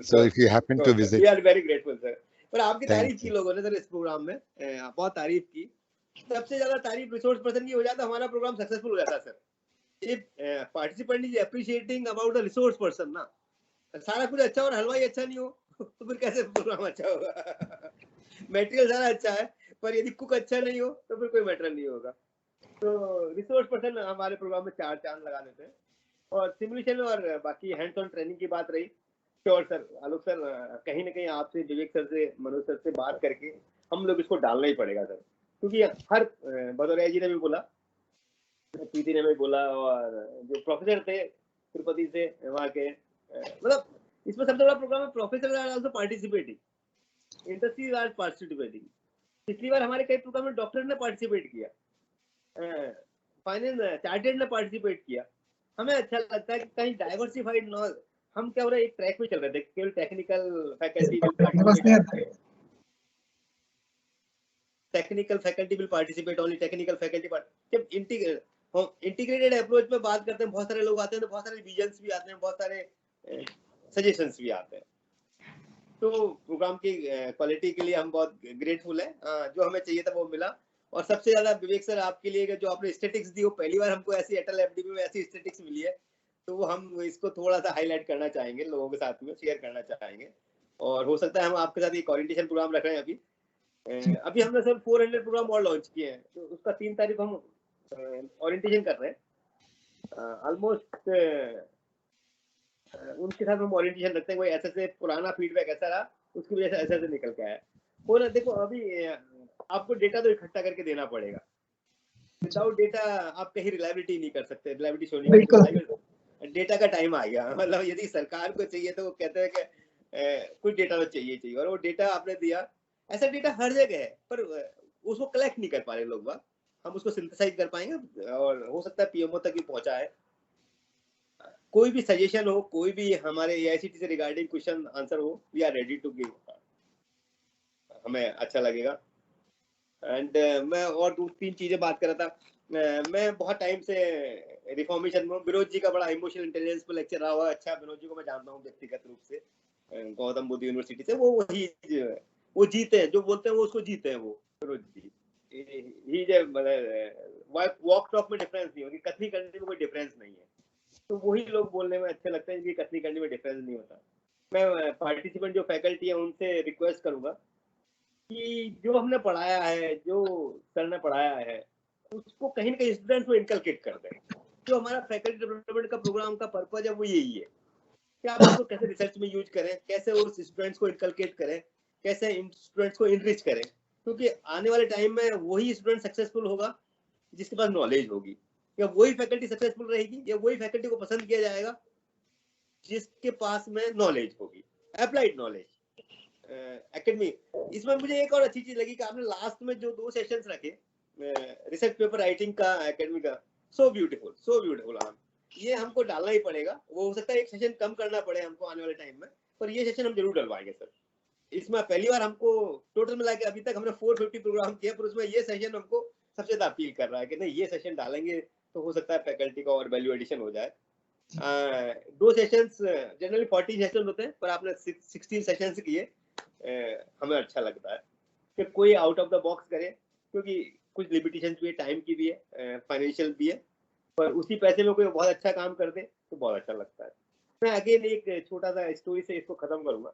So if you happen to visit. We are very grateful sir. पर आपकी तारीफ की लोगों ने सर इस प्रोग्राम में, बहुत तारीफ की। सबसे ज्यादा तारीफ रिसोर्स पर्सन की हो जाता, हमारा प्रोग्राम सक्सेसफुल हो जाता sir. If participant is appreciating about the resource person ना, सारा कुछ अच्छा और हलवाई अच्छा नहीं हो तो फिर कैसे प्रोग्राम अच्छा होगा। मटेरियल सारा अच्छा है पर यदि कुक अच्छा नहीं हो तो फिर कोई मैटर नहीं होगा। तो रिसोर्स पर्सन हमारे प्रोग्राम में 4 चांद लगा देते हैं। और सिमुलेशन और बाकी हैंड्स ऑन ट्रेनिंग की बात रही, श्योर सर, आलोक सर, कहीं ना कहीं आपसे, विवेक सर से, मनोज सर से बात करके हम लोग इसको डालना ही पड़ेगा सर, क्योंकि हर भदौरिया जी ने भी बोला, प्रीति ने भी बोला, और जो प्रोफेसर थे तिरुपति से वहाँ के, मतलब इसमें सबसे बड़ा प्रोग्राम है professor are also participating, industry are participating. पिछली बार हमारे कई प्रोग्राम में डॉक्टर ने पार्टिसिपेट किया, फाइनेंस चार्टेड ने पार्टिसिपेट किया। हमें अच्छा लगता है कि कहीं डाइवर्सिफाइड न, हम क्या हो रहा है एक ट्रैक पे चल रहे थे, केवल technical faculty will participate, only technical faculty. जब इंटीग्रेटेड अप्रोच पे बात करते हैं, बहुत सारे लोग आते हैं तो बहुत सारे विजन्स भी आते हैं, बहुत सारे सजेशंस भी आते हैं। तो प्रोग्राम की क्वालिटी के लिए हम बहुत ग्रेटफुल है, जो हमें चाहिए था वो मिला। और सबसे ज्यादा विवेक सर आपके लिए जो आपने स्टैटिक्स दी, वो पहली बार हमको ऐसी अटल FDP में ऐसी स्टैटिक्स मिली है, तो वो हम इसको थोड़ा सा हाईलाइट करना चाहेंगे, लोगों के साथ में शेयर करना चाहेंगे। और हो सकता है हम आपके साथ एक ओरिएंटेशन प्रोग्राम रख रहे हैं अभी, अभी हमने सर 400 प्रोग्राम और लॉन्च किए हैं, तो उसका 3 तारीख हम ओरिएंटेशन कर रहे हैं। ऑलमोस्ट उनके साथ हम ओरिएंटेशन रखते हैं, कोई ऐसे पुराना फीडबैक ऐसा रहा, उसकी वजह से ऐसे निकल के आया। और देखो अभी आपको डेटा तो इकट्ठा करके देना पड़ेगा, विदाउट डेटा आप कहीं रिलायबिलिटी नहीं कर सकते, रिलायबिलिटी शो नहीं कर सकते। डेटा का टाइम आ गया, मतलब यदि सरकार को चाहिए तो वो कहते हैं कि कुछ डेटा तो चाहिए, और वो डेटा आपने दिया, ऐसा डेटा हर जगह है पर उसको कलेक्ट नहीं कर पा रहे लोग। हम उसको सिंथेसाइज कर पाएंगे और हो सकता है पीएमओ तक भी पहुंचा है। कोई भी सजेशन हो, कोई भी हमारे एआईसीटी से रिगार्डिंग क्वेश्चन आंसर हो, we are ready to give, हमें अच्छा लगेगा। एंड मैं और 2-3 चीजें बात कर रहा था। मैं बहुत टाइम से रिफॉर्मेशन में, विनोद जी का बड़ा इमोशनल इंटेलिजेंस पर लेक्चर रहा हुआ। अच्छा, विनोद जी को मैं जानता हूँ व्यक्तिगत रूप से, गौतम बुद्ध यूनिवर्सिटी से। वो वही वो जीते हैं, जो बोलते हैं वो उसको जीते हैं। वो विनोद जी ही वॉक टॉक में डिफरेंस नहीं होगी, कथनी करने में कोई डिफरेंस नहीं है, तो वही लोग बोलने में अच्छे लगते हैं, कथनी करने में डिफरेंस नहीं होता। मैं पार्टिसिपेंट जो फैकल्टी है उनसे रिक्वेस्ट करूंगा कि जो हमने पढ़ाया है, जो सर ने पढ़ाया है, उसको कहीं ना कहीं स्टूडेंट्स को इनकलकेट कर दें। जो हमारा फैकल्टी डेवलपमेंट का प्रोग्राम का पर्पज है वो यही है कि आप उसको कैसे रिसर्च में यूज करें, कैसे उस स्टूडेंट्स को इनकलकेट करें, कैसे स्टूडेंट्स को इनरिच करें, क्योंकि आने वाले टाइम में वही स्टूडेंट सक्सेसफुल होगा जिसके पास नॉलेज होगी, या वही फैकल्टी सक्सेसफुल रहेगी, या वही फैकल्टी को पसंद किया जाएगा जिसके पास में नॉलेज होगी, अप्लाइड नॉलेज, एकेडमी। इसमें मुझे एक और अच्छी चीज लगी कि आपने लास्ट में जो 2 सेशंस रखे रिसर्च पेपर राइटिंग का, एकेडमी का, सो ब्यूटीफुल। ये हमको डालना ही पड़ेगा। वो हो सकता है एक सेशन कम करना पड़े हमको आने वाले टाइम में, पर ये सेशन हम जरूर डलवाएंगे सर। इसमें पहली बार हमको टोटल मिला के अभी तक हमने 450 प्रोग्राम किया, पर उसमें ये सेशन हमको सबसे ज्यादा अपील कर रहा है कि नहीं, ये सेशन डालेंगे तो हो सकता है फैकल्टी का और वैल्यू एडिशन हो जाए। 2 सेशंस जनरली 40 सेशन होते हैं, पर आपने 16 सेशंस किए, हमें अच्छा लगता है कि कोई आउट ऑफ द बॉक्स करे, क्योंकि कुछ लिमिटेशन भी है, टाइम की भी है, फाइनेंशियल भी है, पर उसी पैसे में कोई बहुत अच्छा काम कर दे तो बहुत अच्छा लगता है। मैं अगेन एक छोटा सा स्टोरी से इसको खत्म करूंगा।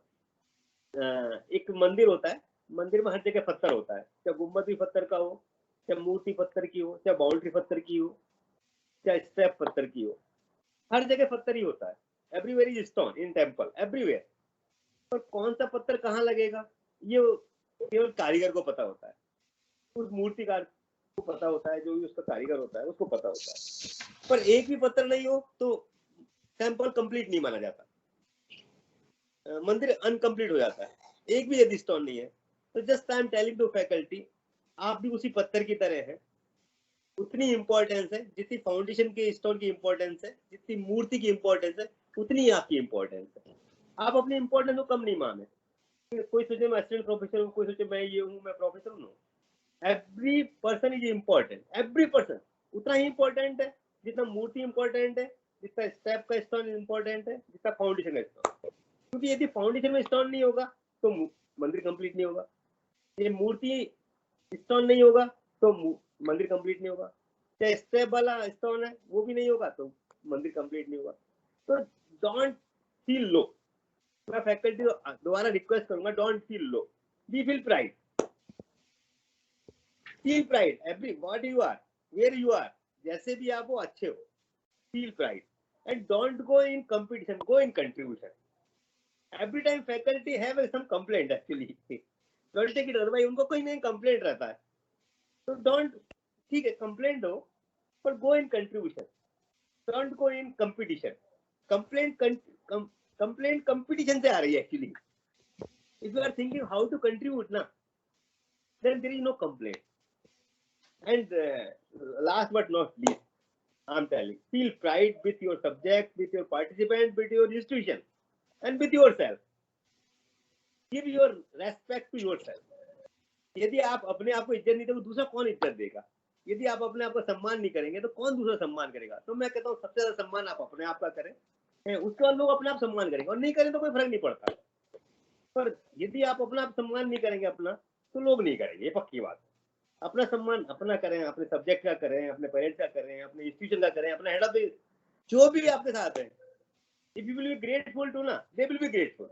एक मंदिर होता है, मंदिर में हर जगह पत्थर होता है, चाहे गुम्बद भी पत्थर का हो, चाहे मूर्ति पत्थर की हो, चाहे बाउंड्री पत्थर की हो, चाहे स्टेप पत्थर की हो, हर जगह पत्थर ही होता है। Everywhere is stone in temple, everywhere. पर कौन सा पत्थर कहाँ लगेगा ये केवल कारीगर को पता होता है, उस मूर्तिकार को पता होता है, जो भी उसका कारीगर होता है उसको पता होता है। पर एक भी पत्थर नहीं हो तो टेम्पल कंप्लीट नहीं माना जाता, मंदिर अनकंप्लीट हो जाता है। एक भी यदि स्टोन नहीं है तो just I am telling to faculty, आप भी उसी पत्थर की तरह है। उतनी इंपॉर्टेंस है जितनी फाउंडेशन के स्टोन की इंपॉर्टेंस है, जितनी मूर्ति की इंपॉर्टेंस है, उतनी ही आपकी इंपॉर्टेंस है। आप अपनी इंपॉर्टेंस को कम नहीं माने। कोई सोचे मैं असिस्टेंट प्रोफेसर हूँ, कोई सोचे मैं ये हूँ, मैं प्रोफेसर हूँ। Every person is important, every person उतना ही इम्पोर्टेंट है जितना मूर्ति इम्पोर्टेंट है, जितना स्टेप का स्टोन इम्पोर्टेंट है, जितना फाउंडेशन का स्टोन। क्योंकि यदि फाउंडेशन में स्टोन नहीं होगा तो मंदिर कंप्लीट नहीं होगा, ये मूर्ति स्टोन नहीं होगा तो मंदिर कंप्लीट नहीं होगा, चाहे स्टेप वाला स्टोन है वो भी नहीं होगा तो मंदिर कंप्लीट नहीं होगा। तो डोंट फील लो। मैं फैकल्टी को दोबारा रिक्वेस्ट करूंगा, don't feel low, be feel pride, feel pride every what you are, where you are, जैसे भी आप हो अच्छे हो, feel pride and don't go in competition, go in contribution. Every time faculty have some complaint, actually don't take it otherwise, उनको कोई नहीं complaint रहता है, तो डोंट, ठीक है कंप्लेंट हो पर go in contribution, don't go in competition. Complaint competition से आ रही है actually. If you are thinking how to contribute ना, then there is no complaint. And last but not least, I'm telling, feel pride with your subject, with your participant, with your institution, and with yourself. Give your respect to yourself. यदि आप अपने आप को इज्जत नहीं दोगे, दूसरा कौन इज्जत देगा? यदि आप अपने आप को सम्मान नहीं करेंगे तो कौन दूसरा सम्मान करेगा? तो मैं कहता हूँ सबसे ज्यादा सम्मान आप अपने आप का करें, उसके बाद लोग अपने आप सम्मान करेंगे, और नहीं करें तो कोई फर्क नहीं पड़ता। पर यदि आप अपना आप सम्मान नहीं करेंगे अपना, तो लोग नहीं करेंगे, ये पक्की बात है। अपना सम्मान अपना करें, अपने सब्जेक्ट का करें, अपने पेरेंट्स का करें, अपने इंस्टीट्यूशन का करें, अपने हेड ऑफ द जो भी आपके साथ है, if you will be grateful to ना, दे विल बी ग्रेटफुल।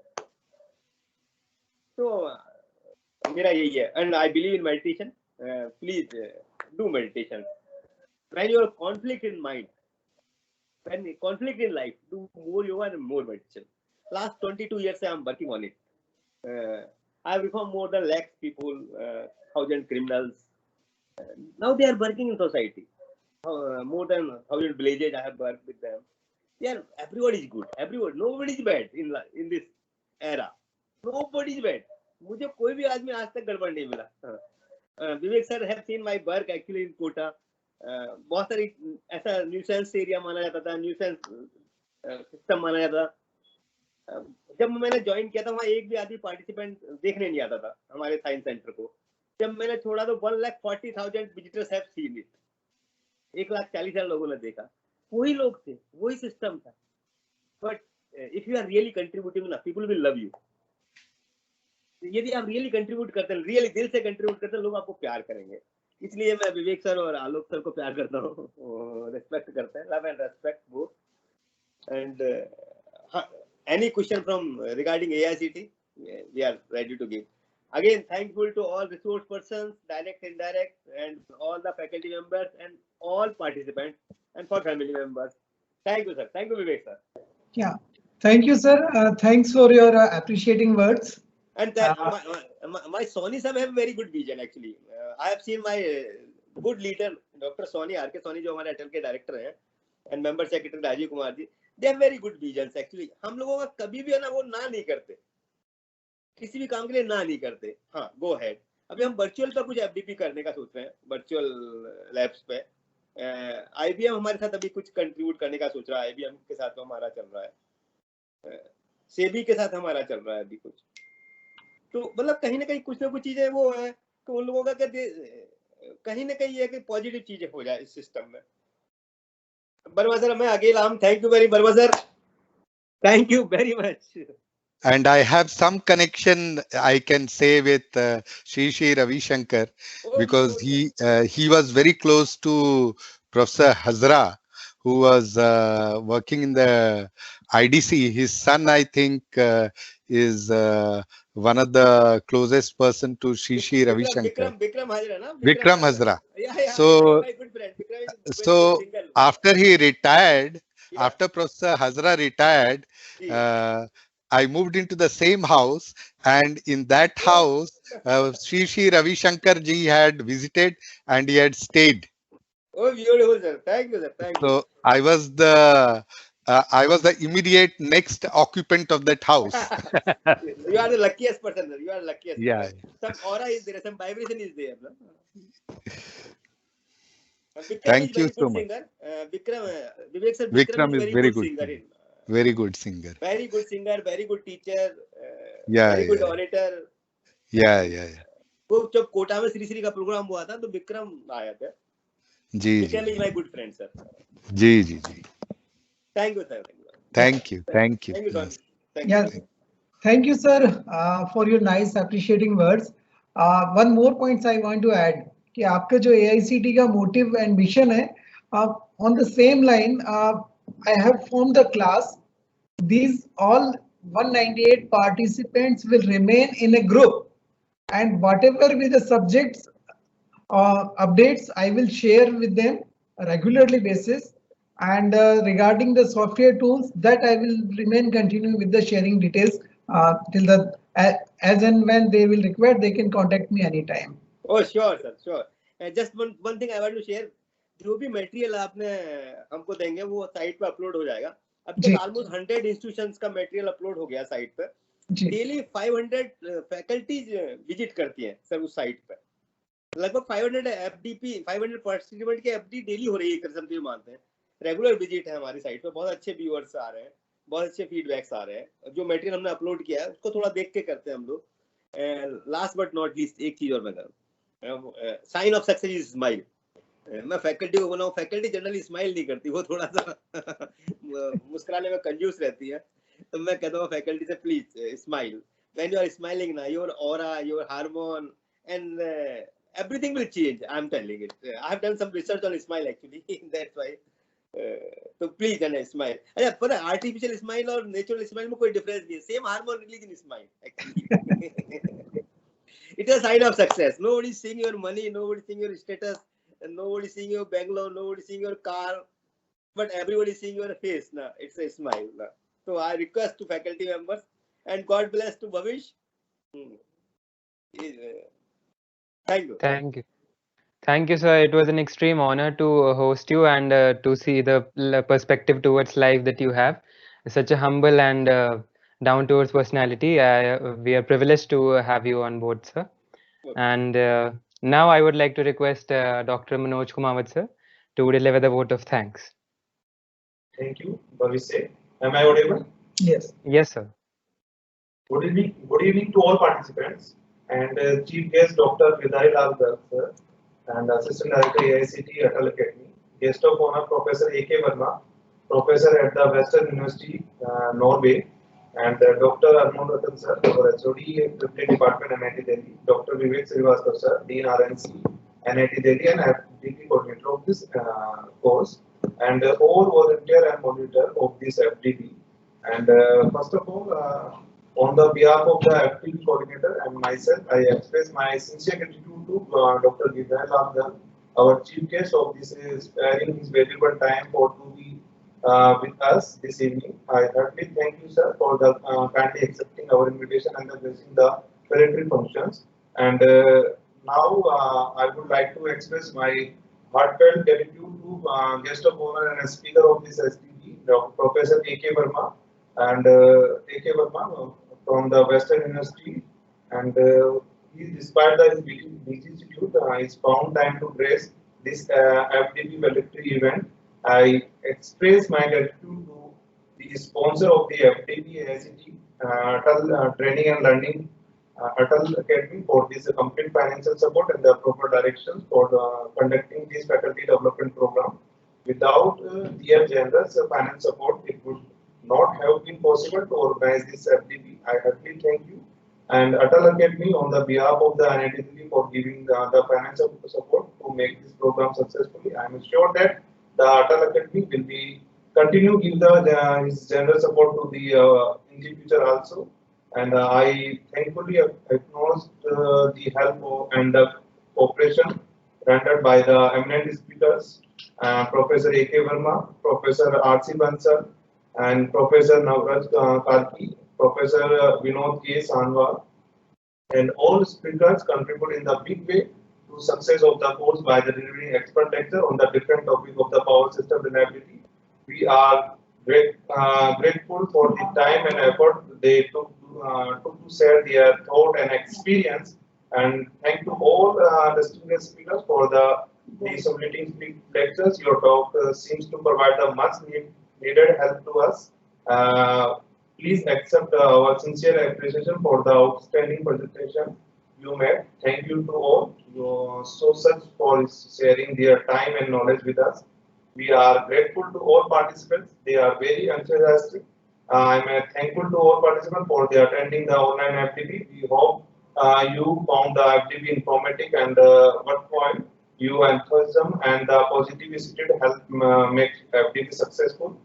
तो मेरा यही है, and I believe in meditation. Please do meditation. When you are conflict in mind, when conflict in life, do more yoga and more meditation. Last 22 years I am working on it. I have reformed more than lakhs people, 1,000 criminals. Now they are working in society. More than 1,000 villages I have worked with them. Everybody is good. Everybody, nobody is bad in this era. Nobody is bad. मुझे कोई भी आदमी आज तक गड़बड़ नहीं मिला. Vivek sir have seen my work actually in Kota. बहुत सारी ऐसा न्यूसेंस एरिया माना जाता था, न्यूसेंस सिस्टम माना जाता था. जब मैंने ज्वाइन किया था वहाँ एक भी आदमी पार्टिसिपेंट देखने नहीं आता था हमारे साइंस सेंटर को. जब मैंने छोड़ा तो 1,40,000 विजिटर्स हैव सीन इट. 1,40,000 लोगों ने देखा. वही लोग थे, वही सिस्टम था. But if you are really contributing ना, पीपल विल लव यू. यदि आप रियली कंट्रीब्यूट करते हैं, रियली दिल से कंट्रीब्यूट करते हैं, लोग आपको प्यार करेंगे. इसलिए मैं विवेक सर और आलोक सर को प्यार करता हूँ, रिस्पेक्ट करते हैं. Love and respect both. And any question from regarding AICT, we are ready to give. Again, thankful to all resource persons, direct, indirect, and all the faculty members and all participants, and for family members. Thank you, sir. Thank you, Vivek, sir. Yeah, thank you, sir. Thanks for your appreciating words. And my Sony sir have very good vision actually. I have seen my good leader, Dr. Sony, R.K. Sony, जो हमारे अटल के director हैं, and member secretary Rajiv Kumar ji. They have very good visions actually. हम लोगों का कभी भी है ना वो ना नहीं करते, किसी भी काम के लिए ना नहीं करते. हाँ, go ahead. अभी हम वर्चुअल पर कुछ FDP करने का सोच रहे हैं, वर्चुअल लैब्स पे. IBM हमारे साथ अभी कुछ कंट्रीब्यूट करने का सोच रहा है. IBM के साथ तो हमारा चल रहा है, सेबी के साथ हमारा चल रहा है अभी कुछ. तो मतलब कहीं ना कहीं कुछ ना कुछ चीजें वो है कि उन लोगों का कहीं ना कहीं है कि पॉजिटिव चीजें हो जाए इस सिस्टम में. Barma sir, मैं अकेला हूँ. Thank you very Barma sir. Thank you very much. And I have some connection, I can say, with Shri Ravi Shankar, because he was very close to Professor Hazra, who was working in the IDC. His son, I think, is one of the closest person to Shri Ravi Shankar. Vikram Hazra, na? Vikram Hazra. Yeah, So, my good friend. Vikram is so after he retired, yeah. after Professor Hazra retired, I moved into the same house, and in that house, Shri Ravi Shankar ji had visited and he had stayed. Oh, beautiful, sir. Thank you, sir. Thank you. So I was the immediate next occupant of that house. You are the luckiest person, sir. You are the luckiest. Yeah. Person. Some aura is there, some vibration is there. Thank you so much. Vivek sir, Vikram is very good singer. Very good singer. Very good singer, very good teacher. Yeah, very good orator. Yeah. वो जब कोटा में श्री का programme हुआ था तो विक्रम आया था. जी. Vikram is my good friend, sir. Ji. Thank you, sir. Thank you. Thank you, sir. Yes. Thank you, sir, for your nice appreciating words. One more points I want to add कि आपका जो AICT का motive and mission है, on the same line, I have formed the class. These all 198 participants will remain in a group, and whatever be the subjects updates, I will share with them regularly basis. And regarding the software tools, that I will remain continuing with the sharing details till the as and when they will require, they can contact me anytime. Oh, sure, sir, sure. Just one thing I want to share. जो भी material आपने हमको देंगे वो site पे upload हो जाएगा. अब तक ऑलमोस्ट 100 इंस्टीट्यूशंस का मटेरियल अपलोड हो गया साइट पे. डेली 500 फैकल्टीज विजिट करती हैं सर उस साइट पे. लगभग 500 FDP 500 पार्टिसिपेंट के FD डेली हो रही है, कर सकते मानते हैं. रेगुलर विजिट है हमारी साइट पे. बहुत अच्छे व्यूअर्स आ रहे हैं, बहुत अच्छे फीडबैक्स आ रहे हैं. जो मटेरियल हमने अपलोड किया है उसको थोड़ा देख के करते हैं हम लोग. लास्ट बट नॉट लीस्ट एक चीज और मैं करूँ, sign of success is smile. मैं फैकल्टी को बनाऊं, फैकल्टी जनरली स्माइल नहीं करती, वो थोड़ा सा मुस्कुराने में कंजूस रहती है. तो मैं कहता हूँ फैकल्टी से please smile. When you are smiling ना, your aura, your hormone and everything will change. I'm telling it. I have done some research on smile actually. That's why. So please smile. अच्छा, पता है artificial smile और natural smile में कोई difference नहीं है. Same hormone release in smile actually. It's a sign of success. Nobody's seeing your money, nobody's seeing your status, and nobody's seeing your Bangalore, nobody's seeing your car, but everybody's seeing your face. Nah, it's a smile. Nah. So I request to faculty members, and God bless to Bhavish. Thank you. Thank you. Thank you, sir. It was an extreme honor to host you and to see the perspective towards life that you have. Such a humble and down-to-earth personality. We are privileged to have you on board, sir. Okay. And now I would like to request Dr. Manoj Kumawat, sir, to deliver the vote of thanks. Thank you, Bhavish. Am I audible? Yes. Yes, sir. Good evening to all participants and Chief Guest Dr. Girdhari Lalgar, sir, and Assistant Director AICT Atal Academy. Guest of honor Professor A.K. Verma, Professor at the Western University, Norway, and Dr. Armond Ratan, sir, our HOD Triplet Department, NIT Delhi, Dr. Vivek Srivastava, sir, Dean RNC, NIT Delhi, and FDP coordinator of this course, and all volunteer and monitor of this FDP. And first of all, on the behalf of the FDP coordinator and myself, I express my sincere gratitude to Dr. Girdhari Lalgar, our chief guest of this sparing his valuable time for to be with us this evening. I heartily thank you, sir, for the kindly accepting our invitation and addressing the plenary functions. And now I would like to express my heartfelt gratitude to guest of honor and speaker of this STP, Professor A.K. Verma, and A.K. Verma from the Western University, and he, despite his busy schedule, he's found time to grace this FDP valedictory event. I express my gratitude to the sponsor of the FDP AICT, Atal Training and Learning, Atal Academy, for this complete financial support and the proper directions for conducting this faculty development program. Without their generous finance support, it would not have been possible to organize this FDP. I heartily thank you and Atal Academy on the behalf of the NIT Delhi for giving the financial support to make this program successfully. I am sure that the Atal Academy will be continue give his general support to the in the future also. And I thankfully acknowledge the help and the cooperation rendered by the eminent speakers, Professor A.K. Verma, Professor R.C. Bansal, and Professor Navraj Karki, Professor Vinod K. Sanwal, and all speakers contribute in the big way to success of the course by the delivering expert lecture on the different topic of the power system reliability. We are grateful for the time and effort they took to share their thought and experience, and thank to all distinguished speakers for the disseminating lectures. Your talk seems to provide the much needed help to us. Please accept our sincere appreciation for the outstanding presentation you made. Thank you to all so such for sharing their time and knowledge with us. We are grateful to all participants. They are very enthusiastic. I'm thankful to all participants for their attending the online FDP. We hope you found the FDP informative and worthwhile. Your enthusiasm and the positivity to help make FDP successful.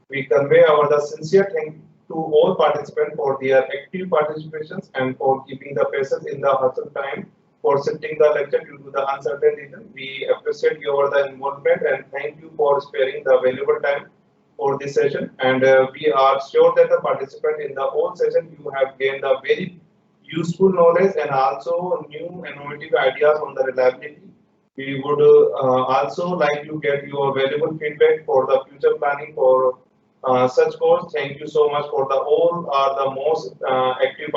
We convey our sincere thanks to all participants for their active participations and for keeping the patience in the hustle time for sitting the lecture due to the uncertain reason. We appreciate your involvement and thank you for sparing the valuable time for this session. And we are sure that the participant in the whole session you have gained a very useful knowledge and also new innovative ideas on the reliability. We would also like to get your valuable feedback for the future planning for such course. Thank you so much for the all are the most active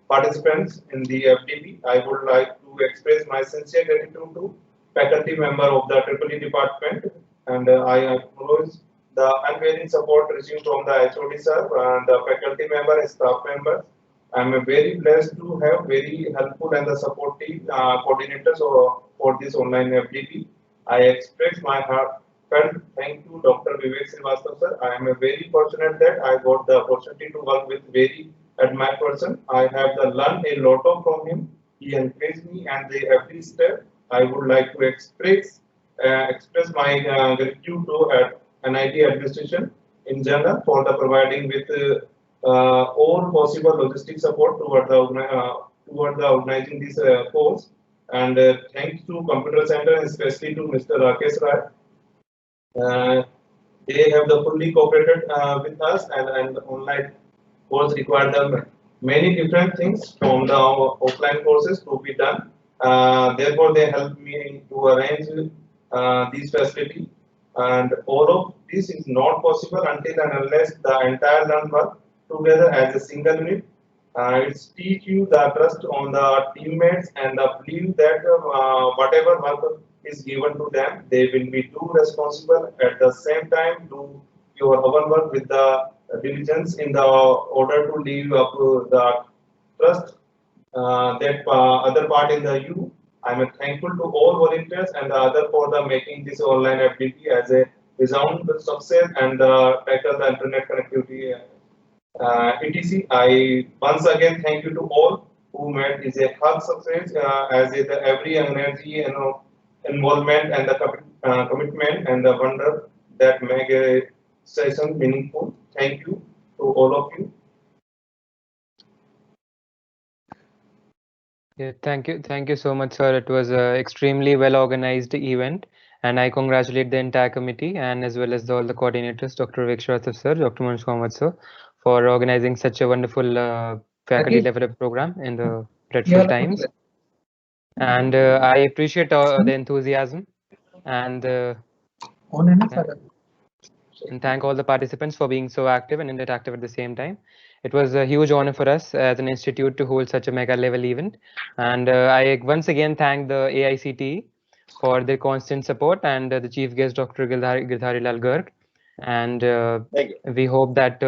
participants in the FDP. I would like to express my sincere gratitude to faculty member of the EEE department, and I acknowledge the unwavering support received from the HOD sir and the faculty member and staff members. I am very blessed to have very helpful and the supportive coordinators for this online FDP. I express my heartfelt thank you Dr. Vivek Srivastava sir. I am very fortunate that I got the opportunity to work with very admired person. I have learned a lot from him. He encouraged me and every step. I would like to express my gratitude to NIT administration in general for the providing with all possible logistic support toward the toward the organizing this course. And thanks to Computer Center, and especially to Mr. Rakesh Rai. They have fully cooperated with us, and online course required them many different things from the offline courses to be done. Therefore, they helped me to arrange these facilities. And all of this is not possible until and unless the entire learn work together as a single unit. It's teach you the trust on the teammates and the belief that whatever work is given to them, they will be too responsible. At the same time, do your own work with the diligence in the order to live up to the trust that other part in the you. I'm thankful to all volunteers and the other for the making this online activity as a resound success and tackle the internet connectivity. etc. I once again thank you to all who made this a hard success as the every energy and involvement and the commitment and the wonder that make a session meaningful. Thank you to all of you. Yeah, thank you so much, sir. It was an extremely well organized event, and I congratulate the entire committee and as well as all the coordinators, Dr. Vivek Srivastava sir, Dr. Manoj Kamath sir, for organizing such a wonderful faculty development program in the dreadful times. And I appreciate the enthusiasm and thank all the participants for being so active and interactive at the same time. It was a huge honor for us as an institute to hold such a mega level event. And I once again thank the AICTE for their constant support and the chief guest, Dr. Girdhari Lal Garg. And we hope that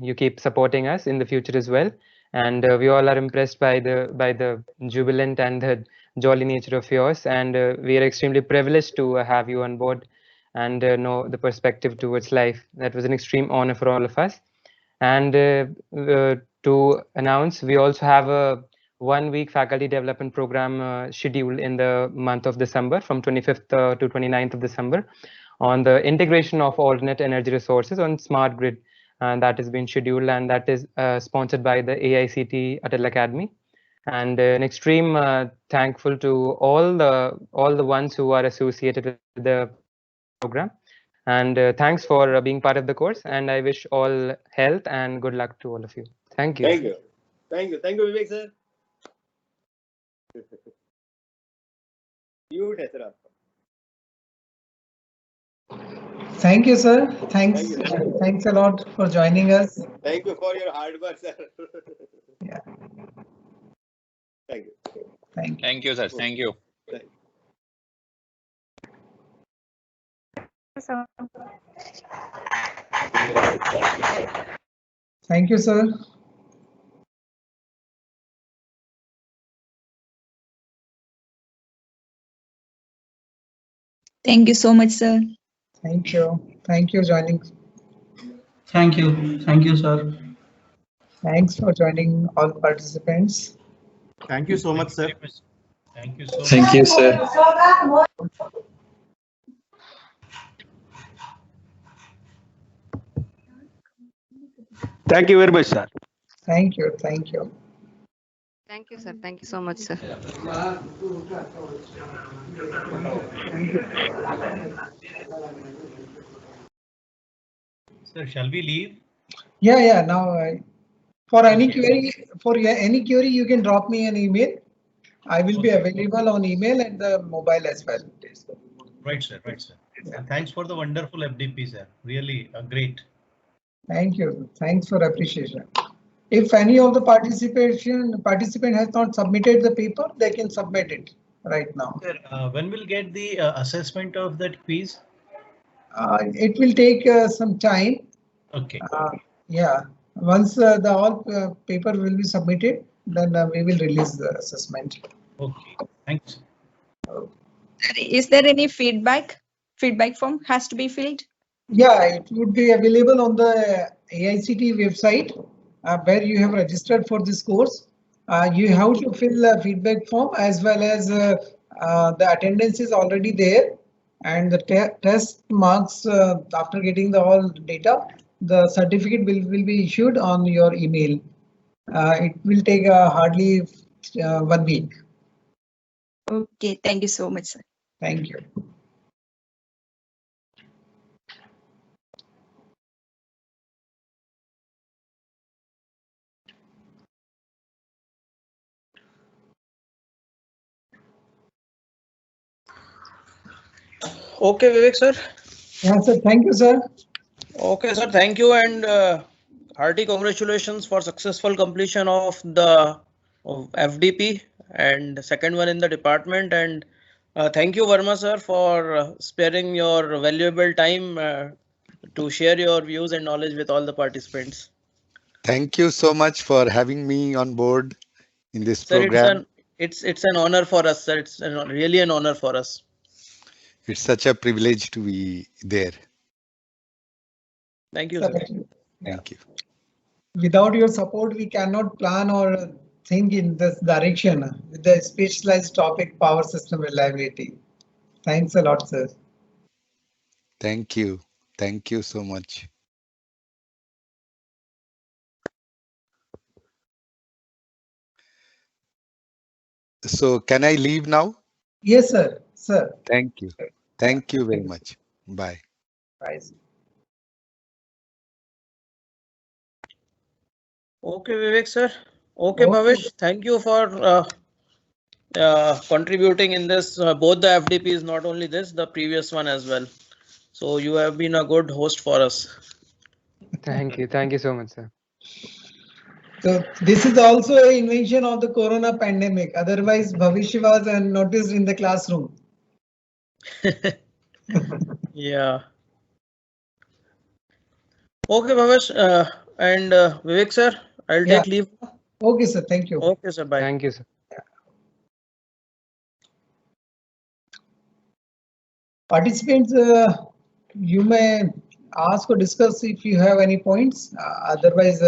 you keep supporting us in the future as well. And we all are impressed by the jubilant and the jolly nature of yours. And we are extremely privileged to have you on board and know the perspective towards life. That was an extreme honor for all of us. And to announce, we also have a 1-week faculty development program scheduled in the month of December from 25th to 29th of December on the integration of alternate energy resources on smart grid. And that has been scheduled, and that is sponsored by the AICTE Atal Academy. And an extreme thankful to all the ones who are associated with the program. And thanks for being part of the course, and I wish all health and good luck to all of you. Thank you. Thank you. Thank you. Thank you, Vivek sir. Thank you, sir. Thanks. Thanks a lot for joining us. Thank you for your hard work, sir. Yeah. Thank you. Thank you, sir. Thank you. Thank you, sir. Thank you so much, sir. Thank you. Thank you joining. Thank you. Thank you, sir. Thanks for joining all participants. Thank you so much, sir. Thank you so much. Thank you, sir. Thank you very much, sir. Thank you. Thank you. Thank you, sir. Thank you so much, sir. Sir, shall we leave? Yeah. Now, for any query, you can drop me an email. I will be available on email and the mobile as well. Right, sir. Right, sir. And thanks for the wonderful FDP, sir. Really great. Thank you. Thanks for appreciation. If any of the participant has not submitted the paper, they can submit it right now. Sir, when will get the assessment of that quiz? It will take some time. Okay. Yeah. Once the all paper will be submitted, then we will release the assessment. Okay. Thanks. Is there any feedback? Feedback form has to be filled? Yeah, it would be available on the AICTE website where you have registered for this course. You have to fill a feedback form as well as the attendance is already there, and the test marks after getting the all data, the certificate will be issued on your email. It will take hardly next 1 week. Okay, thank you so much, sir. Thank you. Okay, Vivek sir. Yeah, sir. Thank you, sir. Okay, sir. Thank you and hearty congratulations for successful completion of the FDP and second one in the department. And thank you, Verma sir, for sparing your valuable time to share your views and knowledge with all the participants. Thank you so much for having me on board in this Sir, program. it's an honor for us, sir. It's really an honor for us. It's such a privilege to be there. Thank you, Sir, sir. Thank you. Without your support, we cannot plan or think in this direction with the specialized topic power system reliability. Thanks a lot, sir. Thank you. Thank you so much. So can I leave now? Yes, sir. Sir. Thank you. Thank you very much. Bye. Bye. Okay, Vivek sir. Okay, Bhavesh, thank you for contributing in this, both the FDPs, not only this, the previous one as well. So you have been a good host for us. Thank you. Thank you so much, sir. So this is also an invention of the corona pandemic. Otherwise, Bhavish was unnoticed in the classroom. Yeah. Okay, Bhavesh and Vivek sir, I'll take leave. Okay, sir. Thank you. Okay, sir. Bye. Thank you, sir. Participants, you may ask or discuss if you have any points. Otherwise,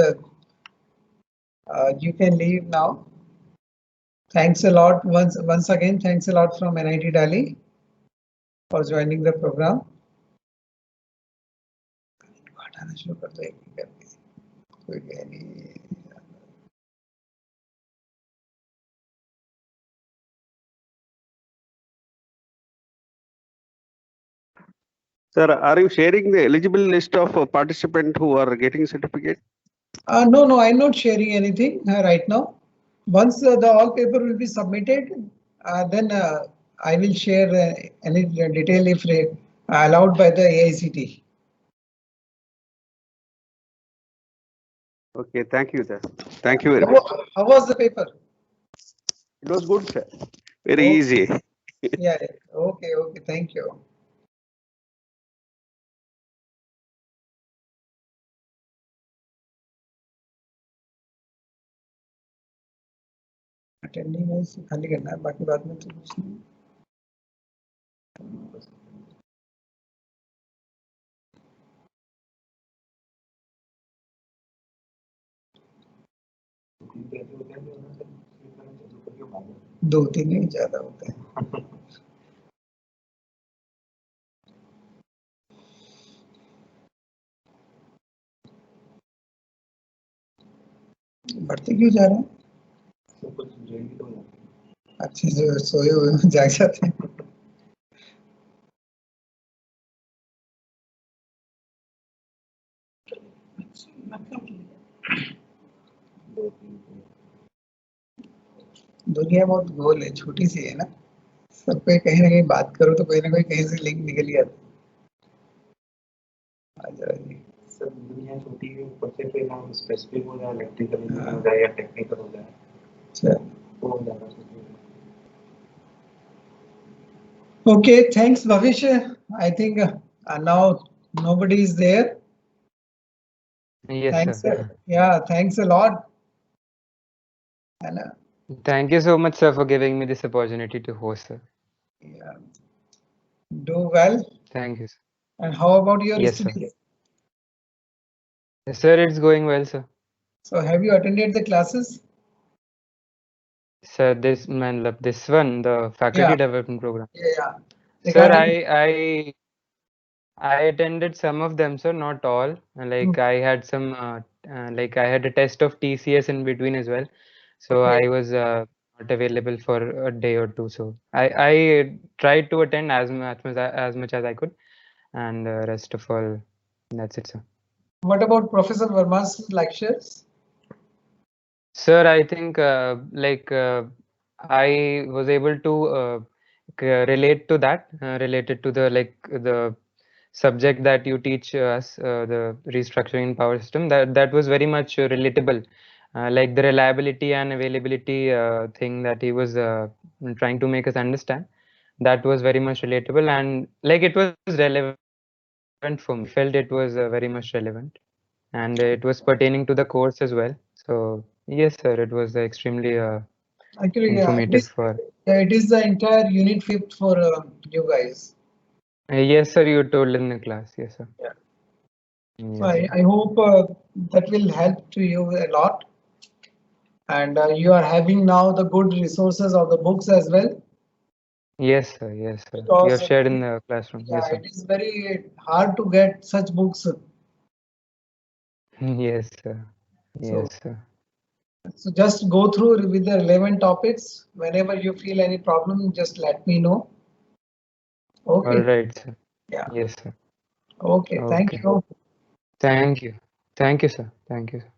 you can leave now. Thanks a lot once again. Thanks a lot from NIT Delhi for joining the program. Sir, are you sharing the eligible list of participants who are getting certificate? No, I'm not sharing anything right now. Once the all paper will be submitted, then I will share any detail if allowed by the AICT. Okay, thank you, sir. Thank you very much. How was the paper? It was good, sir. Very easy. Yeah. Okay. Thank you. Attending है इसे खाली करना है बाकी बाद में तो कुछ नहीं दो तीन ही ज्यादा होता है बढ़ते क्यों जा रहे हैं अच्छे से सोए हुए जाग जाते हैं दुनिया बहुत गोल है छोटी सी है ना सब पे कहीं ना कहीं बात करो तो कोई ना कोई कहीं से लिंक निकल ही आता है सर दुनिया छोटी है ऊपर से फिर हम स्पेसिफिक हो जाए इलेक्ट्रिकल हो जाए या टेक्निकल हो जाए तो हो जाएगा Okay, thanks Bhavish. I think now nobody is there. Yes, thanks, sir. Yeah, thanks a lot. And, thank you so much, sir, for giving me this opportunity to host, sir. Yeah. Do well. Thank you, sir. And how about your studies? Sir. Yes, sir, it's going well, sir. So have you attended the classes? Sir, this one, the faculty development program. Yeah. Sir, I attended some of them, sir, not all. Like I had some, like I had a test of TCS in between as well. So I was not available for a day or two. So I tried to attend as much as I could, and rest of all, that's it, sir. What about Professor Verma's lectures? Sir, I think I was able to relate to that, related to the subject that you teach us, the restructuring power system. That was very much relatable, like the reliability and availability thing that he was trying to make us understand. That was very much relatable, and like it was relevant for me. Felt it was very much relevant, and it was pertaining to the course as well. So yes, sir, it was extremely Actually, informative for. it is the entire unit 5th for you guys. Yes, sir, you told in the class. Yes, sir. Yeah. Yes. So I hope that will help to you a lot. And you are having now the good resources of the books as well. Yes, sir. Yes, sir. Because You have shared in the classroom. yeah, Yes, sir. it is very hard to get such books. Yes, sir. Yes, sir. So just go through with the relevant topics. Whenever you feel any problem, just let me know. Okay. All right, sir. Yeah. Yes, sir. Okay. Thank you. Thank you. Thank you, sir. Thank you, sir.